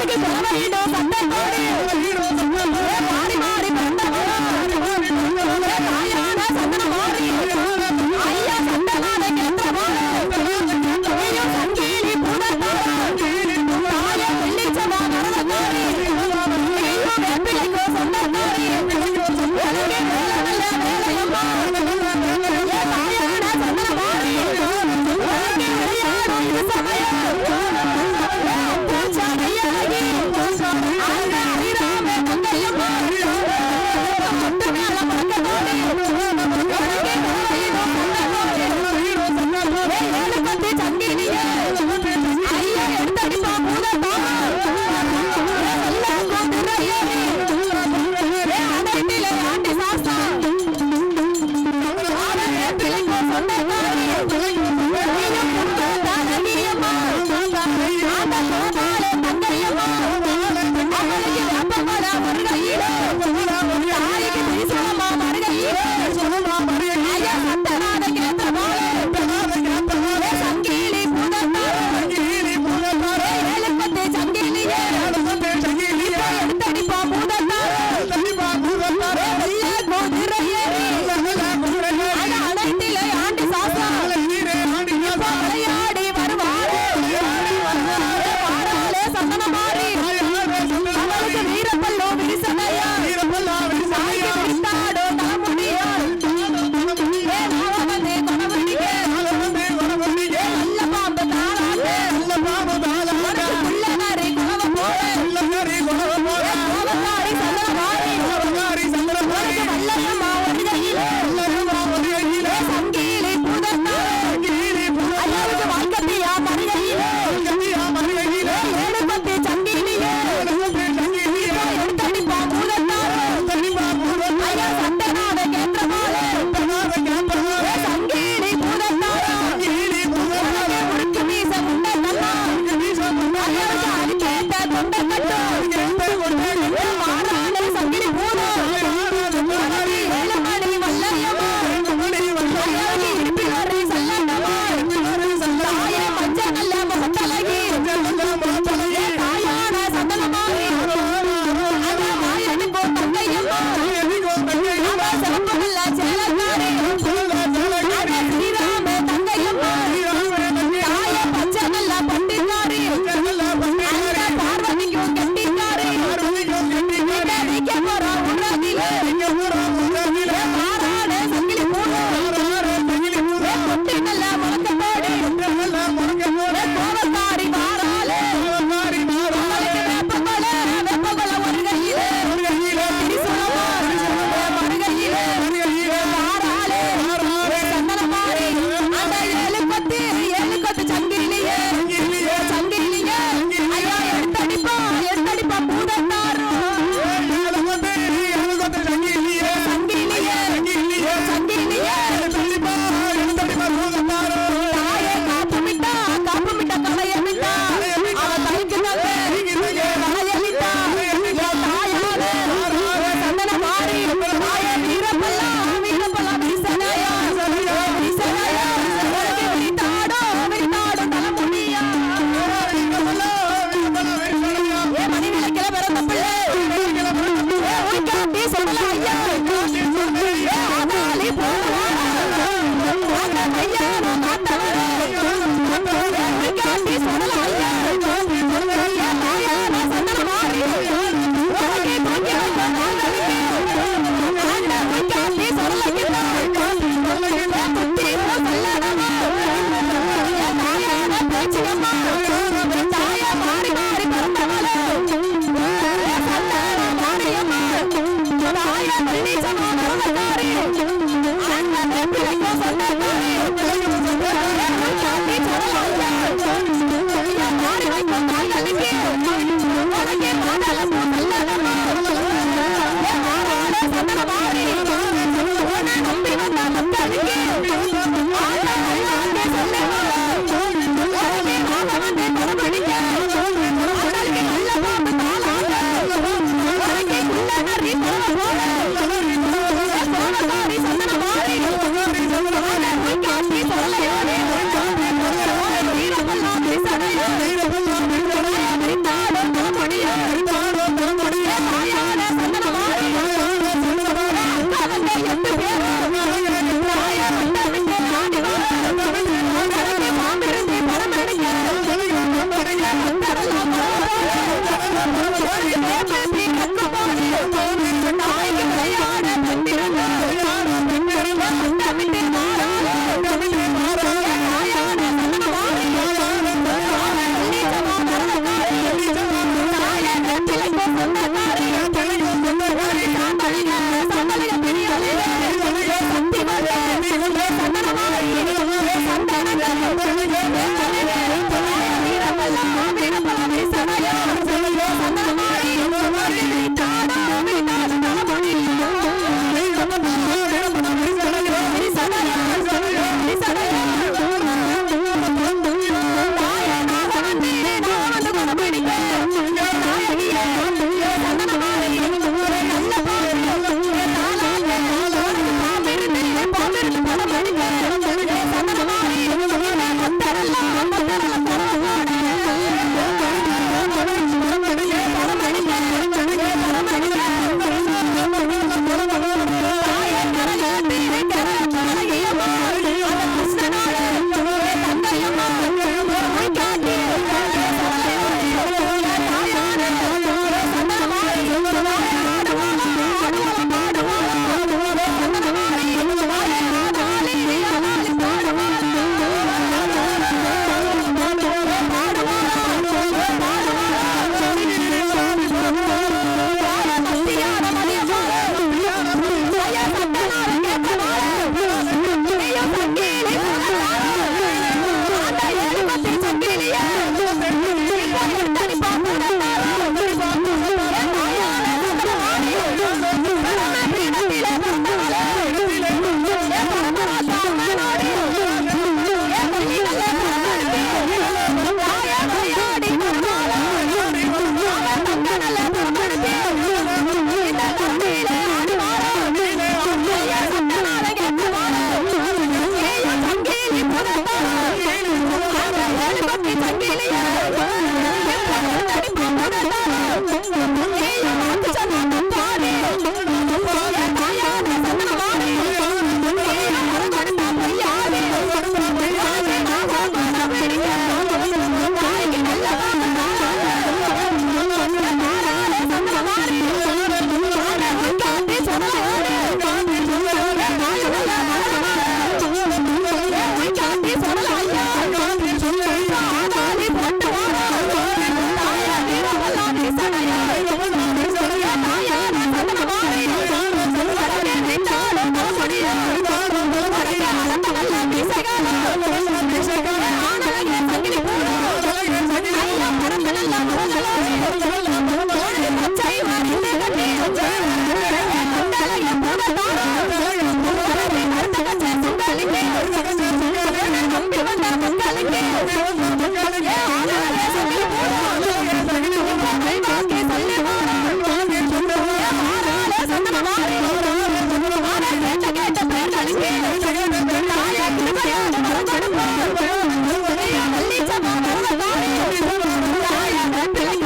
Hey,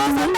Come on.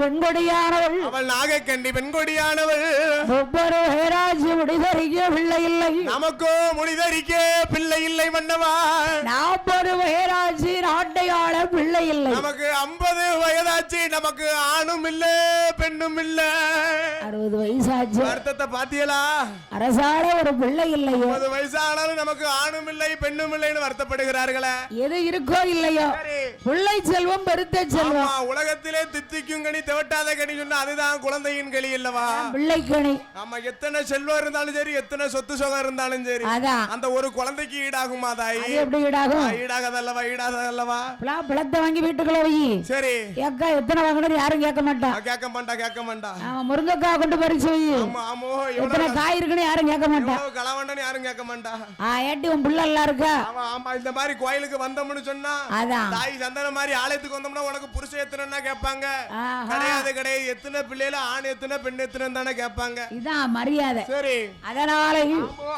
பெண்கொடியானவள் அவள் நாகக்கண்ணி பெண்கொடியானவள் ஒவ்வொரு ஹேராஜி முடிதறிக்க பிள்ளை இல்லை நமக்கோ முடிதறிக்க பிள்ளை இல்லை மன்னவா 40 வயதாச்சு நாட்டை ஆள பிள்ளை இல்லை நமக்கு 50 வயதாச்சு நமக்கு ஆணும் இல்ல பெண்ணும் இல்ல 60 வயசாச்சு அர்த்தத்தை பாத்தியலா அரசால ஒரு பிள்ளை இல்லை 50 வயசானாலும் நமக்கு ஆணும் இல்லை பெண்ணும் இல்லைன்னு வருத்தப்படுகிறார்களே எது இருக்கோ இல்லையோ பிள்ளை செல்வம் பெருத்த செல்வம் உலகத்திலே தித்திக்கும் கனி தெவட்டாத கனி சொன்னா அதுதான் குழந்தையின் களி இல்லவா பிள்ளை கனி ஆமா எத்தனை செல்வம் இருந்தாலும் சரி எத்தனை சொத்து சுகம் இருந்தாலும் சரி அந்த ஒரு குழந்தைக்கு ஈடாகுமா தாய் எப்படி ஈடாகும் ஈடாகதல்லவா ஈடாகதல்லவா பழத்தை வாங்கி வீட்டுக்குள்ள வை சரி ஏக்கா எத்தனை வாங்கணும் யாரும் கேட்க மாட்டா கேட்க மாட்டா முருங்கைக்காய் கொண்டு பறிச்சு வை எத்தனை காய் இருக்குன்னு யாரும் கேட்க மாட்டா களவண்டன்னு யாரும் கேட்க மாட்டா ஏட்டி உன் பிள்ளை எல்லாம் இருக்கா ஆமா இந்த மாதிரி கோயிலுக்கு வந்தோம்னு சொன்னா தாய் சந்தன மாதிரி ஆலயத்துக்கு வந்தோம்னா உனக்கு புருஷன் எத்தனைன்னா கேட்பாங்க கிடையாது எத்தனை பிள்ளைல ஆண் எத்தனை பெண் எத்தனை தானே கேட்பாங்க இதான் மரியாதை சரி அதனால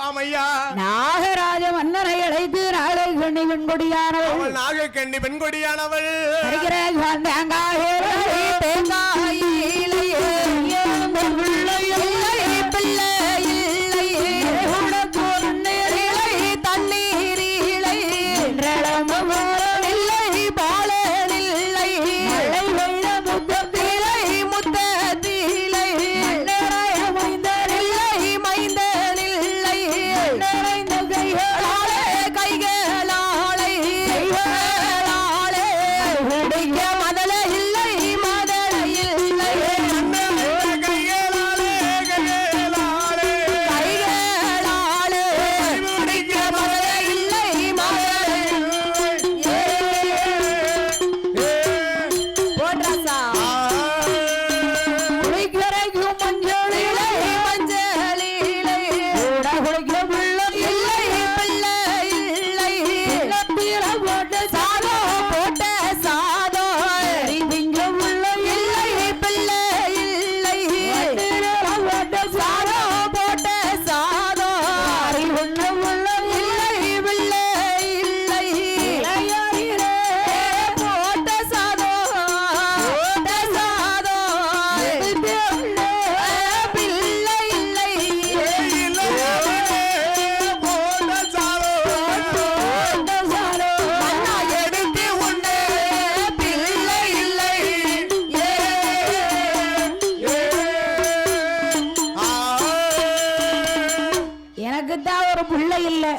ஆமையா நாகராஜ மன்னரை அழைத்து நாளை கண்ணி பெண்கொடியானவள் நாகக்கண்ணி பெண்கொடியானவள்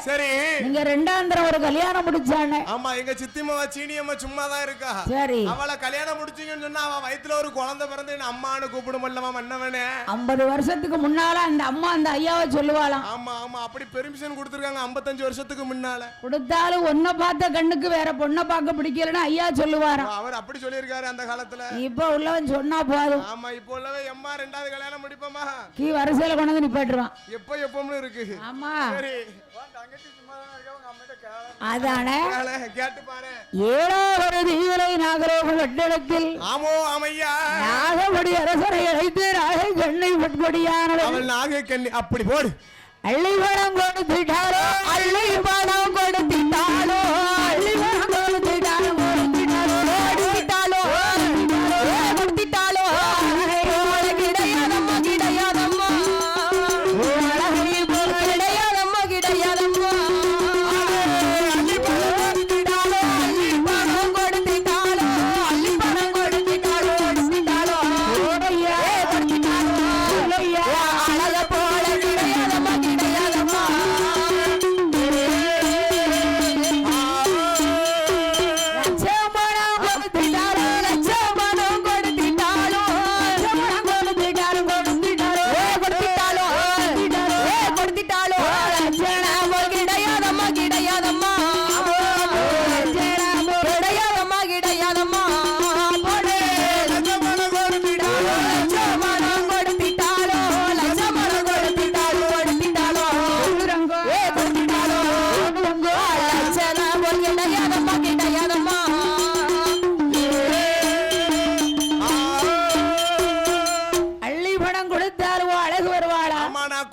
சரி நீங்க ரெண்டாந்திரம் ஒரு கல்யாணம் முடிச்சானே ஆமா எங்க சித்திமாவா சீனியம்மா சும்மா தான் இருக்கா சரி அவளை கல்யாணம் முடிச்சீங்கன்னு சொன்னா அவ வயித்துல ஒரு குழந்தை பிறந்து என்ன அம்மான்னு கூப்பிடுமல்லவா மன்னவனே 50 வருஷத்துக்கு முன்னால அந்த அம்மா அந்த ஐயாவை சொல்லுவாளாம் ஆமா ஆமா அப்படி பெர்மிஷன் கொடுத்திருக்காங்க 55 வருஷத்துக்கு முன்னால கொடுத்தாலும் ஒன்ன பார்த்த கண்ணுக்கு வேற பொண்ணை பார்க்க பிடிக்கலன்னு ஐயா சொல்லுவாராம் அவர் அப்படி சொல்லியிருக்காரு அந்த காலத்துல இப்ப உள்ளவன் சொன்னா போதும் ஆமா இப்ப உள்ளவன் எம்மா ரெண்டாவது கல்யாணம் முடிப்போமா கீ வரிசையில கொண்டு வந்து நிப்பாட்டுவான் எப்பவும் இருக்கு ஆமா சரி அதானே கேட்டு பாரு ஏழாவது தீவிரை நாகரோக கட்டடத்தில் ஆமோ ஆமையா நாகபடி அரசரை அழைத்து நாகை கண்ணை பெண்கொடியானவள் அவள் நாகை கண்ணி அப்படி போடு அள்ளி பணம் கொடுத்துட்டாரோ அள்ளி பணம் கொடுத்துட்டாலோ அள்ளி பணம் கொடுத்துட்டாலோ கொடுத்துட்டாலோ கொடுத்துட்டாலோ கிடையாதம்மா கிடையாதம்மா கிடையாதம்மா கிடையாதம்மா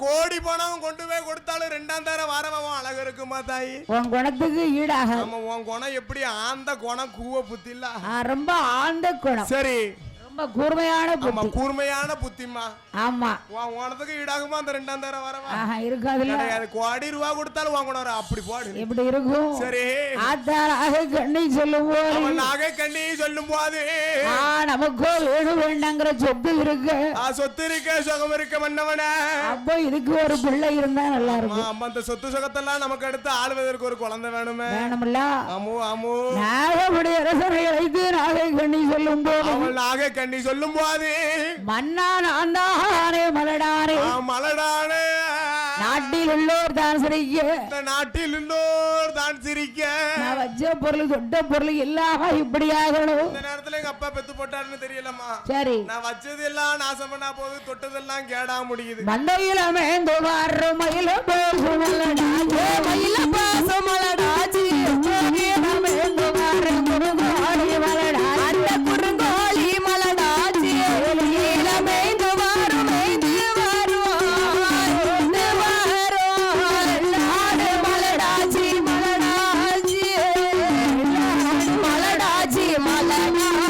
கோடி பணம் கொண்டு போய் கொடுத்தாலும் ரெண்டாம் தர வாரவன் அழகு இருக்குமா தாயி உன் குணத்துக்கு ஈடாக உன் குணம் எப்படி ஆந்த குணம் கூவ புத்தில ரொம்ப ஆழ்ந்த குணம் சரி ரொம்ப கூர்மையான புத்தி. கூர்மையான புத்திமா. ஆமா உனக்கு ஈடாகுமா அந்த 2000 வரவா? இருக்காதுல்ல. கோடி ரூபா கொடுத்தாலும் வாங்கணும். அப்படி போடு. எப்படி இருக்கும்? சரி. ஆத்தாராக கண்ணை சொல்லும் போது நாக கண்ணி சொல்லும் போது நமக்கோ வேணு வேண்டாங்கிற சொத்து இருக்கு. சொத்து இருக்க சுகம் இருக்க மன்னவன. அப்போ இதுக்கு ஒரு பிள்ளை இருந்தா நல்லா இருக்கும். ஆமா அந்த சொத்து சுகத்தெல்லாம் நமக்கு அடுத்து ஆளுவதற்கு ஒரு குழந்தை வேணுமே. வேணும்ல. ஆமோ ஆமோ. நாகமுடைய அரசரை அழைத்து நாகை கண்ணி சொல்லும் போது அவள் நாகை கண்ணி சொல்லும் போது மன்னா நான் தானே மலடானே மலடானே நாட்டில் உள்ளோர் தான் சிரிக்க நாட்டில் உள்ளோர் தான் சிரிக்க நான் வச்ச பொருள் தொட்ட பொருள் இல்லாம இப்படி ஆகணும். இந்த நேரத்துல எங்க அப்பா பெத்து போட்டாருன்னு தெரியலம்மா. சரி நான் வச்சது எல்லாம் நாசம் பண்ணா போது தொட்டதெல்லாம் கேடா முடியுது. மண்டையில மேந்து வாரு மயில பேசுமலடாஜே மயில பேசுமலடாஜே மேந்து வாரு குறுங்கோழி மலடா அந்த குறுங்கோழி மலடாஜே இல மேந்து வாரு மேந்து வாரு நாடு மலடாஜி மலடாஜி மலடாஜி மலடாஜி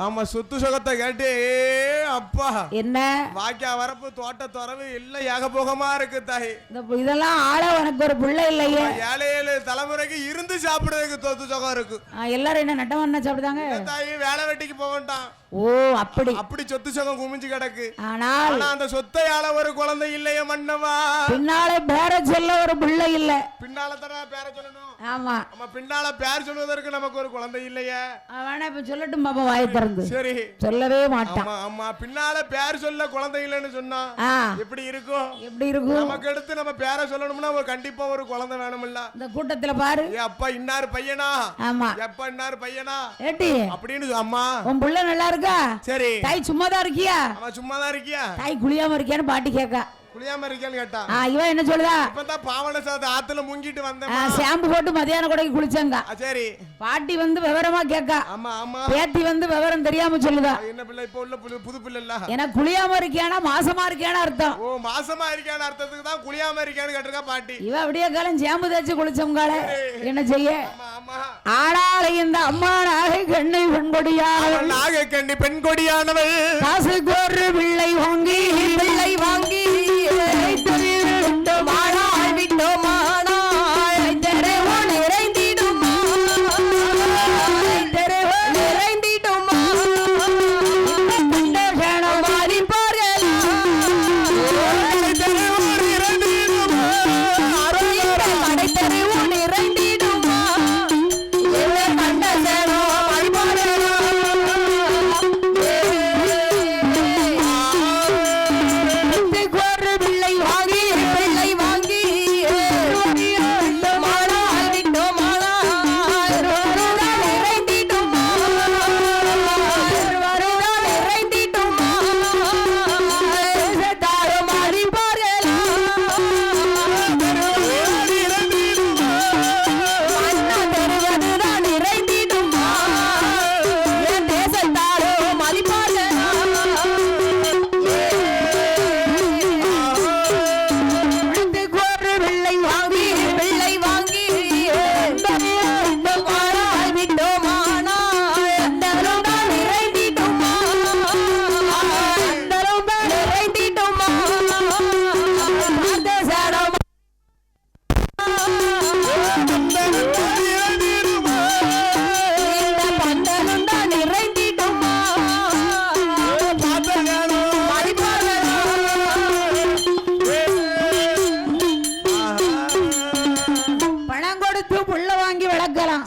ஆமா சொத்து சுகத்தை கேட்டு அப்பா என்ன வாக்கியா வரப்பு தோட்ட துறவு எல்லாம் ஏகபோகமா இருக்கு தாய். இதெல்லாம் ஆள உனக்கு ஒரு பிள்ளை இல்லையே. 7 தலைமுறைக்கு இருந்து சாப்பிடுறதுக்கு சொத்து சுகம் இருக்கு. எல்லாரும் என்ன நட்டம் என்ன சாப்பிடுதாங்க தாய்? வேலை வெட்டிக்கு போகட்டான். ஓ அப்படி சொத்து சுகம் குமிஞ்சு கிடக்கு. ஆனால் அந்த சொத்தையால ஒரு குழந்தை இல்லையே மன்னவா. பின்னாலே பேர சொல்ல ஒரு பிள்ளை இல்ல. பின்னால தான பேர சொல்லணும். ஆமா ஆமா பின்னால பேர் சொல்வதற்கு நமக்கு ஒரு குழந்தை இல்லையே. வேணா இப்ப சொல்லட்டும் பாப்பா வாயை திறந்து. சரி சொல்லவே மாட்டான். ஆமா பின்னால பேர் சொல்ல குழந்தை இல்லைன்னு சொன்னா எப்படி இருக்கும்? நமக்கு எடுத்து நம்ம பேரை சொல்லணும்னா ஒரு கண்டிப்பா ஒரு குழந்தை வேணும்ல. இந்த கூட்டத்துல பாரு அப்பா இன்னார் பையனா. ஆமா எப்ப இன்னார் பையனா ஏட்டி அப்படின்னு. அம்மா உன் புள்ள நல்லா இருக்கா? சரி. தாய் சும்மாதான் இருக்கியா? அவ சும்மாதான் இருக்கியா? தாய் குளியாம இருக்கியான்னு பாட்டி கேட்கா. குளியாம இருக்கேன்னு கேட்டா இவன் என்ன சொல்லுதா? இப்பதான் பாவன சாத ஆத்துல முங்கிட்டு வந்தேன். ஷாம்பு போட்டு மதியான கூட குளிச்சாங்க. சரி. பாட்டி வந்து விவரமா கேட்கா. ஆமா ஆமா. பேத்தி வந்து விவரம் தெரியாம சொல்லுதா. என்ன பிள்ளை இப்ப உள்ள புது பிள்ளை இல்ல. ஏன்னா குளியாம இருக்கியானா மாசமா இருக்கியான்னு அர்த்தம். ஓ மாசமா இருக்கியான்னு அர்த்தத்துக்கு தான் குளியாம இருக்கியான்னு கேட்டிருக்கா பாட்டி. இவ அப்படியே காலம் ஷாம்பு தேய்ச்சி குளிச்சவங்கால என்ன செய்ய? ஆனால் இந்த அம்மா நாகை கண்ணை பெண்கொடியானவள். நாகை கண்ணி பெண்கொடியானவள். காசுக்கு ஒரு பிள்ளை வாங்கி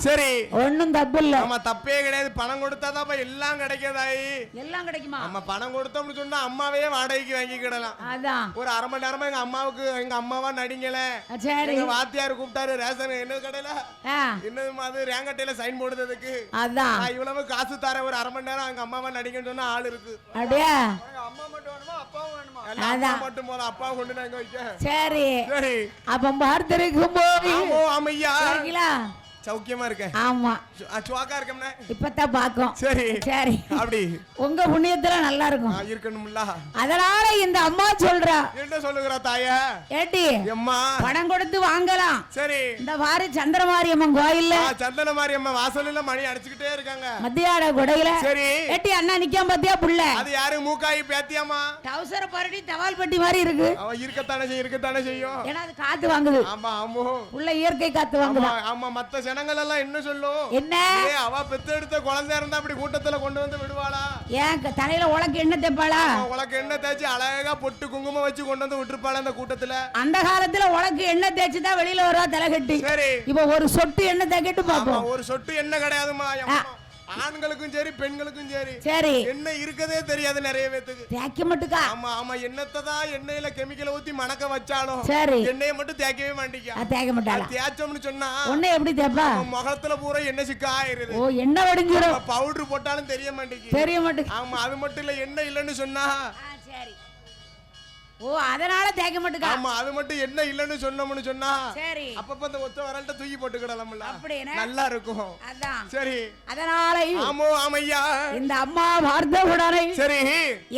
சரி ஒண்ணும் தப்பு இல்ல. ஆமா தப்பே கிடையாது. பணம் கொடுத்தாதான் எல்லாம் கிடைக்கதாயி. எல்லாம் கிடைக்குமா? நம்ம பணம் கொடுத்தோம்னு சொன்னா அம்மாவே வாடகைக்கு வாங்கிக்கிடலாம். அதான் ஒரு அரை மணி நேரமா எங்க அம்மாவா நடிங்கல. சரி எங்க வாத்தியார் கூப்பிட்டாரு ரேஷன் என்ன கடையில என்னது அது ரேங்கட்டையில சைன் போடுறதுக்கு. அதான் இவ்வளவு காசு தர ஒரு அரை மணி நேரம் எங்க அம்மாவா நடிங்கன்னு சொன்னா ஆள் இருக்கு. அப்படியே அம்மா மட்டும் வேணுமா அப்பாவும் வேணுமா? அம்மா மட்டும் போதும். அப்பா கொண்டு நான் வைக்க. சரி சரி அப்ப பார்த்திருக்கும் போது ஆமையா சௌக்கியமா இருக்கேன். ஆமா சுவாக்கா இருக்கேன். இப்பதான் பாக்கும். சரி சரி அப்படி உங்க புண்ணியத்துல நல்லா இருக்கும் இருக்கணும்ல. அதனால இந்த அம்மா சொல்றா. என்ன சொல்லுகிறா தாயா? ஏட்டி அம்மா பணம் கொடுத்து வாங்கலாம். சரி இந்த வாரி சந்திரமாரியம்மன் கோயில்ல சந்திரமாரியம்மன் வாசல்ல மணி அடிச்சுக்கிட்டே இருக்காங்க மத்தியாட குடையில. சரி ஏட்டி அண்ணா நிக்காம பாத்தியா புள்ள? அது யாரு மூக்காயி பேத்தியாமா? டவுசர் பரடி தவால் பெட்டி மாதிரி இருக்கு. அவன் இருக்கத்தானே செய்யும். ஏன்னா அது காத்து வாங்குது. ஆமா ஆமா புள்ள இயற்கை காத்து வாங்குது. ஆமா மத்த ஜனங்கள் எல்லாம் என்ன சொல்லும்? என்ன அவ பெத்தெடுத்த குழந்தை இருந்தா அப்படி கூட்டத்துல கொண்டு வந்து விடுவாளா? ஏன் தலையில உலக்கு என்ன தேப்பாளா? உலக்கு என்ன தேய்ச்சி அழகா பொட்டு குங்குமம் வச்சு கொண்டு வந்து விட்டுருப்பாளா அந்த கூட்டத்துல? அந்த காலத்துல உலக்கு என்ன தேய்ச்சிதான் வெளியில வருவா தலை கட்டி. சரி இப்ப ஒரு சொட்டு என்ன தேய்க்கிட்டு பாப்போம். ஒரு சொட்டு என்ன கிடையாதுமா. ஆண்களுக்கும் சரி பெண்களுக்கும் சரி சரி என்ன இருக்கதே தெரியாது நிறைய பேத்துக்கு. தேய்க்க மட்டுக்கா? ஆமா ஆமா என்னத்தான் எண்ணெயில கெமிக்கல் ஊத்தி மணக்க வச்சாலும் சரி எண்ணெயை மட்டும் தேய்க்கவே மாட்டீங்க. தேய்க்க மாட்டாளா? தேய்ச்சோம்னு சொன்னா ஒண்ணே எப்படி தேய்ப்பா? முகத்துல பூரா எண்ணெய் சிக்கா ஆயிருது. ஓ எண்ணெய் வடிஞ்சிரும். பவுடர் போட்டாலும் தெரிய மாட்டேங்குது. தெரிய மாட்டேங்குது. ஆமா அது மட்டும் இல்ல எண்ணெய் இல்லன்னு சொன்னா. சரி ஓ அதனால தேய்க்க மாட்டேங்கா? ஆமா அது மட்டும் என்ன இல்லன்னு சொன்னோம்னு சொன்னா சரி அப்பப்ப அந்த ஒத்த வரல்ட்ட தூக்கி போட்டுக்கிடலாம்ல. அப்படியே நல்லா இருக்கும். அதான் சரி அதனால ஆமையா இந்த அம்மா வார்த்தை உடனே சரி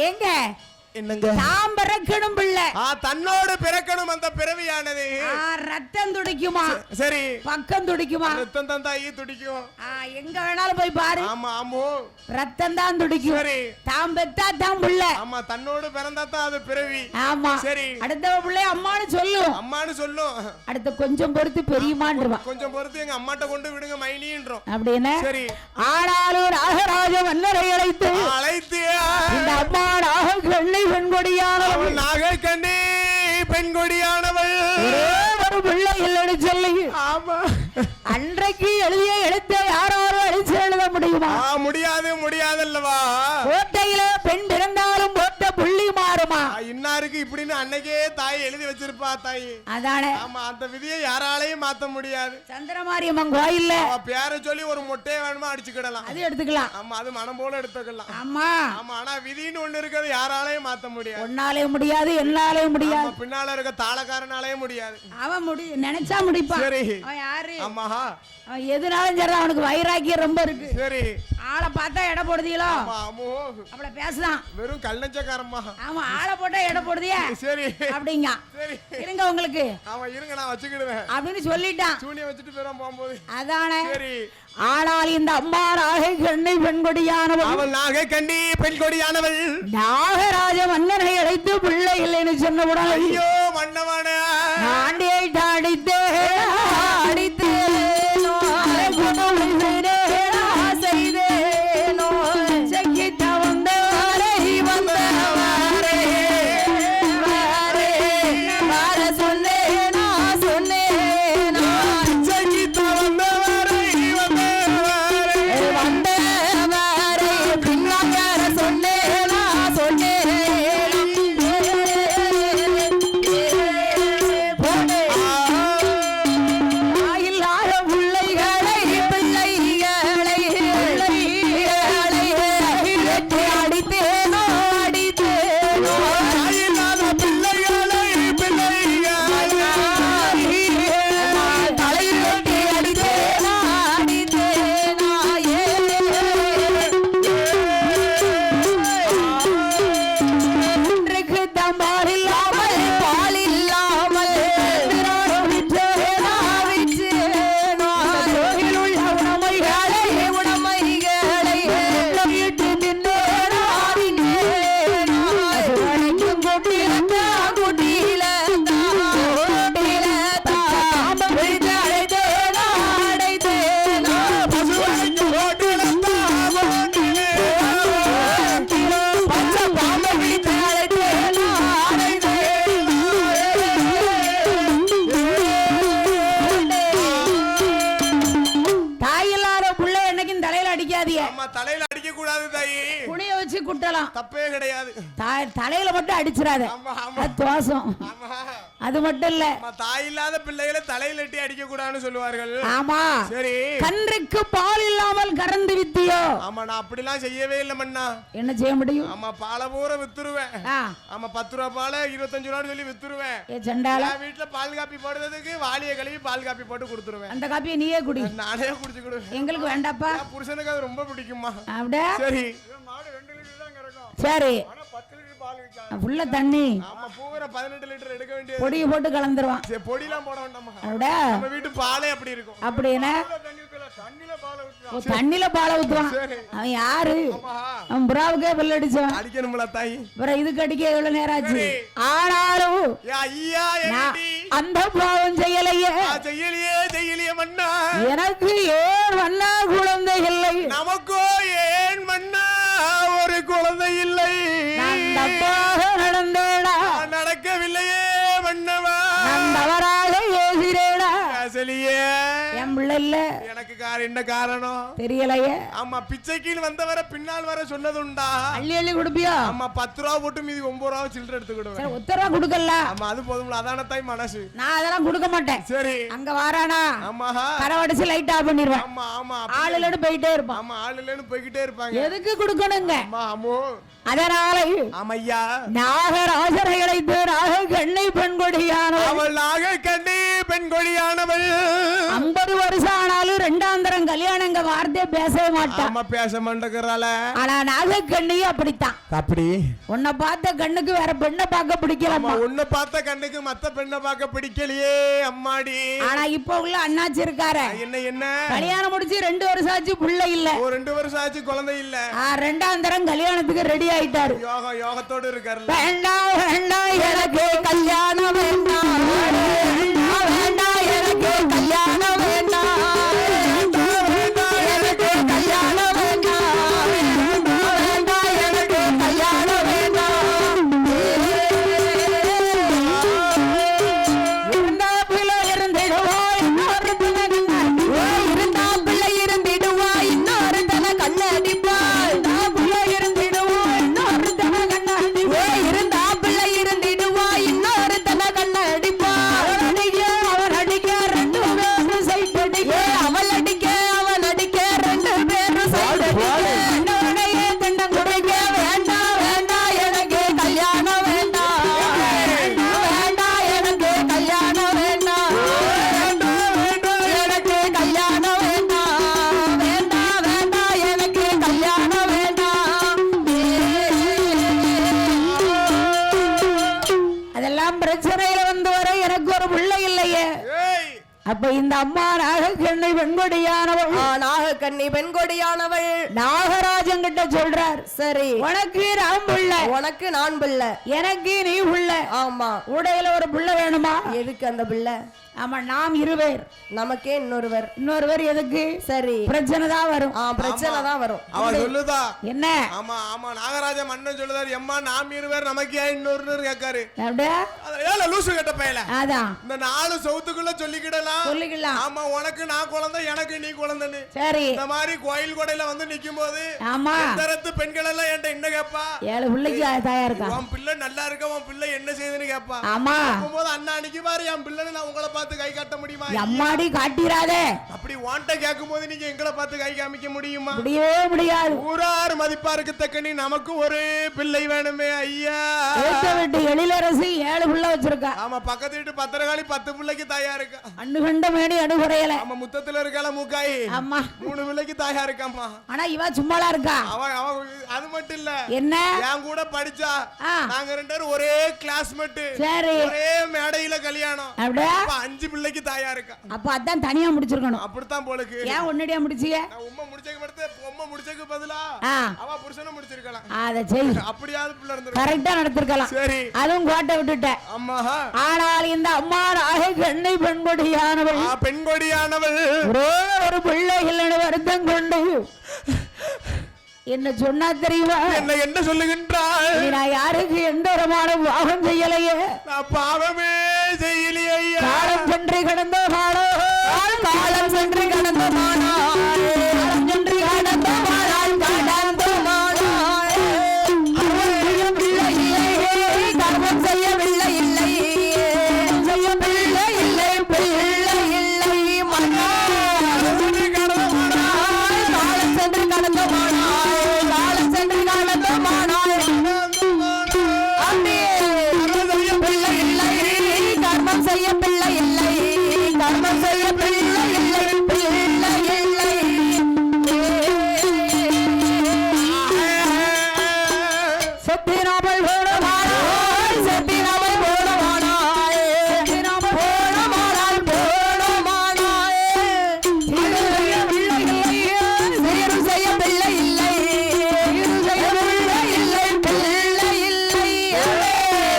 எங்க என்னங்க தாம் பிறக்கணும் பிள்ளை தன்னோடு பிறக்கணும். அந்த பிறவியானது ரத்தம் துடிக்குமா? சரி பக்கம் துடிக்குமா? ரத்தம் தான் தாயி துடிக்கும். எங்க வேணாலும் போய் பாரு. ஆமா ஆமா ரத்தம் தான் துடிக்கும். சரி தாம் பெத்தா தான் பிள்ளை. ஆமா தன்னோடு பிறந்தா தான் அது பிறவி. ஆமா சரி அடுத்த பிள்ளை அம்மான்னு சொல்லும். அம்மான்னு சொல்லும். அடுத்த கொஞ்சம் பொறுத்து பெரியமான்றுவா. கொஞ்சம் பொறுத்து எங்க அம்மாட்ட கொண்டு விடுங்க மைனின்றோம். அப்படின்னா சரி ஆனாலும் ராகராஜ மன்னரை அழைத்து இந்த அம்மா நாகக்கண்ணி பெண்கொடியானவள். நாகக்கண்ணி பெண்கொடியானவள் ஒரு பிள்ளை இல்லைன்னு சொல்லி. ஆமா அன்றைக்கு எழுதிய எழுத்த யாராலும் அழிச்சு எழுத முடியுமா? முடியாது முடியாதல்லவா. கோட்டையில பெண் பிறந்தாலும் போட்ட புள்ளி மாறுமா? இன்னாருக்கு இப்படின்னு அன்னைக்கே தாய் எழுதி வச்சிருப்பா தாய். அதானே ஆமா அந்த விதியை யாராலையும் மாத்த முடியாது. சந்திரமாரியம்மன் கோயில்ல பேரை சொல்லி ஒரு மொட்டையை வேணுமா அடிச்சுக்கிடலாம். அது எடுத்துக்கலாம். ஆமா அது மனம் போல எடுத்துக்கலாம். ஆமா ஆமா ஆனா விதின்னு ஒண்ணு இருக்கிறது யாராலையும் மாத்த முடியாது. ஒன்னாலே முடியாது என்னாலே முடியாது. பின்னால இருக்க தாளக்காரனாலே முடியாது. அவன் நினைச்சா முடிப்பான். சரி அவன் யாரு? ஆமா அவன் எதுனாலும் சரி அவனுக்கு வைராக்கியம் ரொம்ப இருக்கு. சரி ஆளை பார்த்தா எடை போடுதீங்களோ? அப்படி பேசுதான் வெறும் கல்லஞ்சக்காரம்மா. ஆமா ஆளை போட்டா எடை போடுதியா? சரி அப்படிங்க. சரி இருங்க உங்களுக்கு. ஆமா இருங்க நான் வச்சுக்கிடுவேன் அப்படின்னு சொல்லிட்டான். சூனிய வச்சுட்டு போறோம் போகும்போது. அதானே சரி ஆனால் இந்த அம்மா நாகக்கண்ணி பெண்கொடியானவள். அவள் நாகக்கண்ணி பெண்கொடியானவள் நாகராஜ மன்னனை அழைத்து பிள்ளை இல்லைன்னு சொன்னவுடன் ஐயோ மன்னவன ஆண்டியை அடித்தே அடித்தே செய்தேனோ செக்கிட்ட வந்தவரை வந்தவரே வர சொன்னேனா சொன்னேனா செக்கிட்ட வந்தவரை வந்தவரே வந்தவரை பின்னார சொன்னேனா சொன்னேன் போனே அம்மா தலையில அடிக்க கூடாது தாயி, குனிய வச்சு குட்டலாம், தப்பே கிடையாது. தலையில மட்டும் அடிச்சிடாத, அது தோஷம். அது மட்டும் இல்ல, தாய் இல்லாத பிள்ளைகளை தலையில எட்டி அடிக்க கூடாதுன்னு சொல்லுவார்கள். ஆமா சரி, கன்றுக்கு பால் இல்லாமல் கறந்து வித்தியோ. ஆமா, நான் அப்படிலாம் செய்யவே இல்லை மண்ணா. என்ன செய்ய முடியும்? ஆமா, பாலை பூரா வித்துருவேன். ஆமா, 10 ரூபா பாலை 25 ரூபான்னு சொல்லி வித்துருவேன். வீட்டுல பால் காப்பி போடுறதுக்கு வாளிய கழுவி பால் காப்பி போட்டு கொடுத்துருவேன். அந்த காப்பியை நீயே குடி, நானே குடிச்சுக்கிடுவேன். எங்களுக்கு வேண்டாப்பா, புருஷனுக்கு அது ரொம்ப பிடிக்குமா. அப்படியே சரி, சரி ஃபுல்லா தண்ணி, ஆமா பூரா 18 லிட்டர் எடுக்க வேண்டியது, பொடி போட்டு கலந்துருவான். சரி, பொடிலாம் போட வேண்டாமா, அப்படியே நம்ம வீட்டு பாலே அப்படி இருக்கும். அப்படினா தண்ணில பாலை ஊத்துவான். அவன் யாரு? அவன் புறாவுக்கே பெல் அடிச்சான். அடிக்கணும்ல தாய், அப்புறம் இதுக்கு அடிக்க எவ்வளவு நேரம் ஆச்சு? ஆனாலும் அந்த பாவம் செய்யலையே, செய்யலையே மன்னா. எனக்கு ஏன் மன்னா குழந்தை இல்லை? நமக்கோ ஏன் மன்னா ஒரு குழந்தை இல்லை? நடந்தேடா, நடக்கவில்லையே மன்னவா, தவறாக ஏசிரேடா. என் பிள்ளை இல்ல, எனக்கு என்ன காரணம் தெரியலையே. ஆமா, பிச்சைக்கு வந்தவரை பின்னால் வர சொன்னதுண்டா? அள்ளி அள்ளி கொடுப்பியா? ஆமா, 10 ரூபா போட்டு மீதி 9 ரூபா சில்லறை எடுத்துக்கிடுவேன். 10 ரூபா கொடுக்கல. ஆமா, அது போதும்ல, அதான தாய் மனசு. நான் அதெல்லாம் கொடுக்க மாட்டேன். சரி, அங்க வாரானா? ஆமா, கரவடிச்சு லைட் ஆஃப் பண்ணிடுவேன். ஆமா ஆமா, ஆளுலன்னு போயிட்டே இருப்பான். ஆமா, ஆளுலன்னு போய்கிட்டே இருப்பாங்க. எதுக்கு கொடுக்கணுங்க? ஆமா ஆமா, அதனால ஆமையா நாகராஜரை அழைத்து நாக கண்ணை பெண்கொடியானவள், அவள் நாக கண்ணை பெண்கொடியானவள். 50 வருஷம் ஆனாலும் 2ஆம் தரம் கல்யாணங்க வார்த்தை பேசவே மாட்டான். ஆமா, பேச மாட்டேங்கிறாள. ஆனா நாக கண்ணி அப்படித்தான். அப்படி உன்னை பார்த்த கண்ணுக்கு வேற பெண்ணை பார்க்க பிடிக்கலாமா? உன்னை பார்த்த கண்ணுக்கு மத்த பெண்ணை பார்க்க பிடிக்கலையே அம்மாடி. ஆனா இப்ப உள்ள அண்ணாச்சி இருக்காரு, என்ன என்ன கல்யாணம் முடிச்சு 2 வருஷம் ஆச்சு, பிள்ளை இல்ல. 2 வருஷம் ஆச்சு, குழந்தை இல்ல. 2ஆம் தரம் கல்யாணத்துக்கு ரெடி ஆயிட்டாரு. யோகத்தோடு இருக்காரு. வேண்டாம் வேண்டாம் எனக்கு கல்யாணம் வேண்டாம், வேண்டாம் எனக்கு கல்யாணம் வேண்டாம், எனக்கு கல்யாணம் வேண்டாம், வேண்டாம் எனக்கு கல்யாணம் வேண்டாம். இருந்தா பிள்ளை இருந்திடுவோம், இன்னொரு இருந்தா பிள்ளை இருந்திடுவோம், இன்னொரு தன கண்ணடிப்பா. இருந்தா பிள்ளை இருந்திடுவா, இன்னொரு தன கண்ண அடிப்பா. அவன் அடிக்க 2 பேரும் சைட் அடிக்க, அவள் அடிக்க அவன் அடிக்க 2 பேரும் சைட் அடிக்க. என்னோடைய தண்டம் குடிக்க வேண்டாம், வேண்டாம் எனக்கு கல்யாணம் வேண்டாம், வேண்டாம் எனக்கு கல்யாணம் வேண்டாம், எனக்கு கல்யாணம் வேண்டாம், வேண்டாம் வேண்டாம் எனக்கு கல்யாணம் வேண்டாம். அதெல்லாம் பிரச்சனையில வந்து வர எனக்கு ஒரு பிள்ளை இல்லையே. அப்ப இந்த அம்மா நாகக்கண்ணி பெண்கொடியானவள், நாகக்கண்ணி பெண்கொடியானவள் நாகராஜன் கிட்ட சொல்றார். சரி, உனக்கு நான் பிள்ளை, உனக்கு நான் பிள்ளை, எனக்கு நீ பிள்ளை. ஆமா, உடையில ஒரு பிள்ளை வேணுமா? எதுக்கு அந்த பிள்ளை? ஆமா, நாம் 2 பேர், நமக்கே இன்னொருவர் எதுக்கு? சரி, பிரச்சனை தான் வரும். பிரச்சனை தான் வரும். அவ சொல்லுதா என்ன? ஆமா ஆமா, நாகராஜ மன்னன் சொல்லுதாரு, எம்மா நாம் 2 பேர், நமக்கே இன்னொரு கேட்காரு. அப்படியே ஏல லூசு கட்ட பயல. அதான் இந்த 4 சவுத்துக்குள்ள சொல்லிக்கலாம். ஆமா, உனக்கு நான் குழந்தை, எனக்கு நீ குழந்தைன்னு. சரி, இந்த மாதிரி கோயில் கொடையில வந்து நிக்கும் போது ஆமா தரத்து பெண்கள் எல்லாம் என்கிட்ட என்ன கேப்பா? 7 பிள்ளைக்கு தாயா இருக்கா, உன் பிள்ளை நல்லா இருக்க, உன் பிள்ளை என்ன செய்யுதுன்னு கேப்பா. ஆமா, போது அண்ணா அன்னைக்கு பாரு என் பிள்ளைன்னு நான் உங்களை பார்த்து கை காட்ட முடியுமா? அம்மாடி காட்டிராதே. அப்படி வாண்ட கேட்கும் போது நீங்க எங்களை பார்த்து கை காமிக்க முடியுமா? முடியவே முடியாது. ஊரார் மதிப்பாருக்கு தக்க நீ நமக்கு ஒரு பிள்ளை வேணுமே ஐயா. வீட்டு எழிலரசி 7 பிள்ளை வச்சிருக்கா. ஆமா, பக்கத்து வீட்டு பத்திரகாளி 10 பிள்ளைக்கு தாயா இருக்கா. அண்ணு கண்ட மேடி அணுகுறையல. ஆமா, முத்தத்துல இருக்கால மூக்காய். ஆமா, 3 பிள்ளைக்கு தாயா இருக்காமா. ஆனா இவ சும்மாலா இருக்கா. அவ அது மட்டும் இல்ல, என்ன என் கூட படிச்சா, நாங்க 2 பேரும் ஒரே கிளாஸ்மேட். சரி, ஒரே மேடையில கல்யாணம். அப்படியே 5 பிள்ளைக்கு தாயா இருக்கா. அப்ப அதான் தனியா முடிச்சிருக்கணும். அப்படித்தான் போலுக்கு. ஏன் ஒன்னடியா முடிச்சீங்க? நான் உம்மா முடிச்சக்கு படுத்து உம்மா முடிச்சக்கு பதிலா அவ புருஷனை முடிச்சிருக்கலாம். அத செய், அப்படியாவது பிள்ளை இருந்திருக்கும், கரெக்ட்டா நடந்துக்கலாம். சரி, அதுவும் கோட்டை விட்டுட்டேன். அம்மா, ஆனால் இந்த அம்மா நாகக்கண்ணி பெண்கொடியானவள், பெண்கொடியானவள் ஒரு பிள்ளை இல்லைன்னு வருத்தம் கொண்டு என்ன சொன்னா தெரியுமா? என்ன சொல்லுகின்றாள்? நான் யாருக்கு எந்த விதமான பாவம் செய்யலையே, நான் பாவமே செய்யலையே. காலம் சென்று கடந்த காலம், காலம் சென்று கடந்த காலம், காலம் சென்று கடந்த காலம் தர்மம் செய்ய பிள்ளை இல்லை பிள்ளை இல்லை செத்தினாமல் போடுவானாய் செத்தினாமல் போடுவானாய் செத்தினாமல் போடுவானாய் போடுவானாய் சீரும் செய்ய பிள்ளை இல்லை சீரும் செய்ய பிள்ளை இல்லை பிள்ளை இல்லை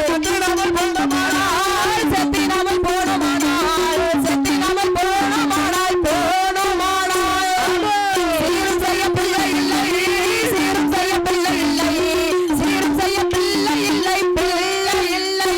செத்தினாமல் போடுவானாய் செத்தினாமல் போடுவானாய் செத்தினாமல் போடுவானாய் போடுவானாய் சீரும் செய்ய பிள்ளை இல்லை சீரும் செய்ய பிள்ளை இல்லை சீரும் செய்ய பிள்ளை இல்லை பிள்ளை இல்லை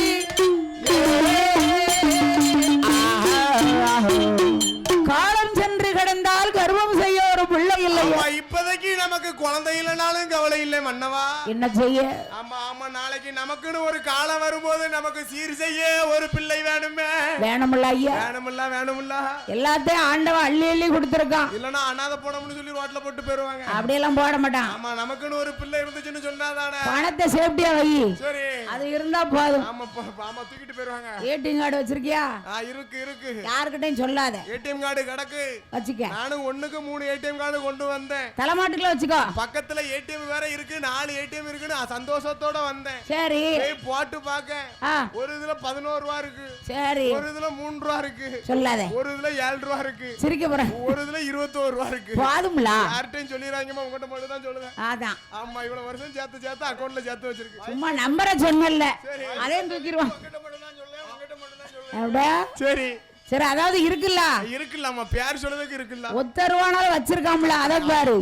காலம் சென்று கிடந்தால் கர்வம் செய்ய ஒரு பிள்ளை இல்லை ஆமா, இப்போதைக்கு நமக்கு குழந்தை இல்லைனாலும் கவலை இல்லை மன்னவா. என்ன செய்ய ஆமா ஆமா, நாளைக்கு நமக்குன்னு ஒரு காலம் வரும்போது நமக்கு சீர் செய்ய ஒரு பிள்ளை வேணுமே. வேணுமில்ல ஐயா வேணுமில்ல வேணுமில்ல. எல்லாத்தையும் ஆண்டவன் அள்ளி அள்ளி கொடுத்திருக்கான் இல்லன்னா அனாதை போனோம்னு சொல்லி ரோட்ல போட்டு போயிருவாங்க. அப்படியெல்லாம் போட மாட்டான் ஆமா, நமக்குன்னு ஒரு பிள்ளை இருந்துச்சுன்னு சொன்னாதானே. பணத்தை சேஃப்டியா வை சரி, அது இருந்தா போதும் ஆமா ஆமா, தூக்கிட்டு போயிருவாங்க. ஏடிஎம் கார்டு வச்சிருக்கியா இருக்கு இருக்கு, யாருக்கிட்டையும் சொல்லாத ஏடிஎம் கார்டு கிடக்கு. வச்சுக்க நானும் 1க்கு 3 ஏடிஎம் கார்டு கொண்டு வந்தேன். தலைமாட்டுக்குள்ள வச்சுக்கோ பக்கத்துல ஏடிஎம் வேற இருக்கு, 4 ஏடிஎம் இருக்குன்னு சந்தோஷத்தோட வந்தேன். சரி போய் போட்டு பாக்க ஆ ஒரு இதுல 11 ரூபா இருக்கு, சரி ஒரு இதுல 3 ரூபா இருக்கு, சொல்லாத ஒரு இதுல 7 ரூபா இருக்கு, சிரிக்க போறேன் ஒரு இதுல 21 ரூபா இருக்கு. போதும்ல யார்கிட்டயும் சொல்லிடுறாங்கம்மா, உங்ககிட்ட மட்டும் தான் சொல்லுவேன். அதான் ஆமா, இவ்வளவு வருஷம் சேர்த்து சேர்த்து அக்கௌண்ட்ல சேர்த்து வச்சிருக்கு. சும்மா நம்பரை சொன்னல சரி, அதையும் தூக்கிடுவான் உங்ககிட்ட மட்டும் தான் சொல்லுவேன், உங்ககிட்ட மட்டும் தான் சொல்லுவேன். அப்படியா சரி சரி அதாவது இருக்குல்ல இருக்குல்லம்மா, பேர் சொல்றதுக்கு இருக்குல்ல. ஒத்த ரூபானாலும் வச்சிருக்காம்ல அத பாரு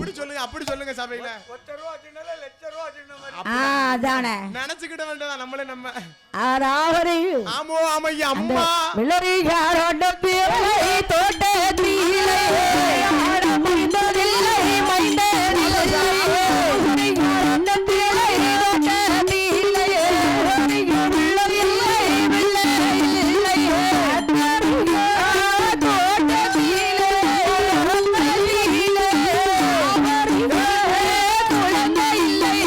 அப்படி சொல்லுங்க சபையில. 1 ரூபா வச்சிருந்தால லட்சம் ரூபா வச்சிருந்த அதானே நினைச்சுக்கிட்ட வேண்டாம் நம்மளே நம்ம. அதாவது ஆமோ ஆமையா அம்மா விளரிகாரோட்டத்திலே தோட்டத்திலே ஆட முடிந்ததில்லை மைந்தனிலே விளரிகாரோட்டத்திலே தோட்டத்திலே விளரில்லை விளரில்லை அத்தருகா தோட்டத்திலே ரத்தத்திலே அவரிலே குழந்தை இல்லை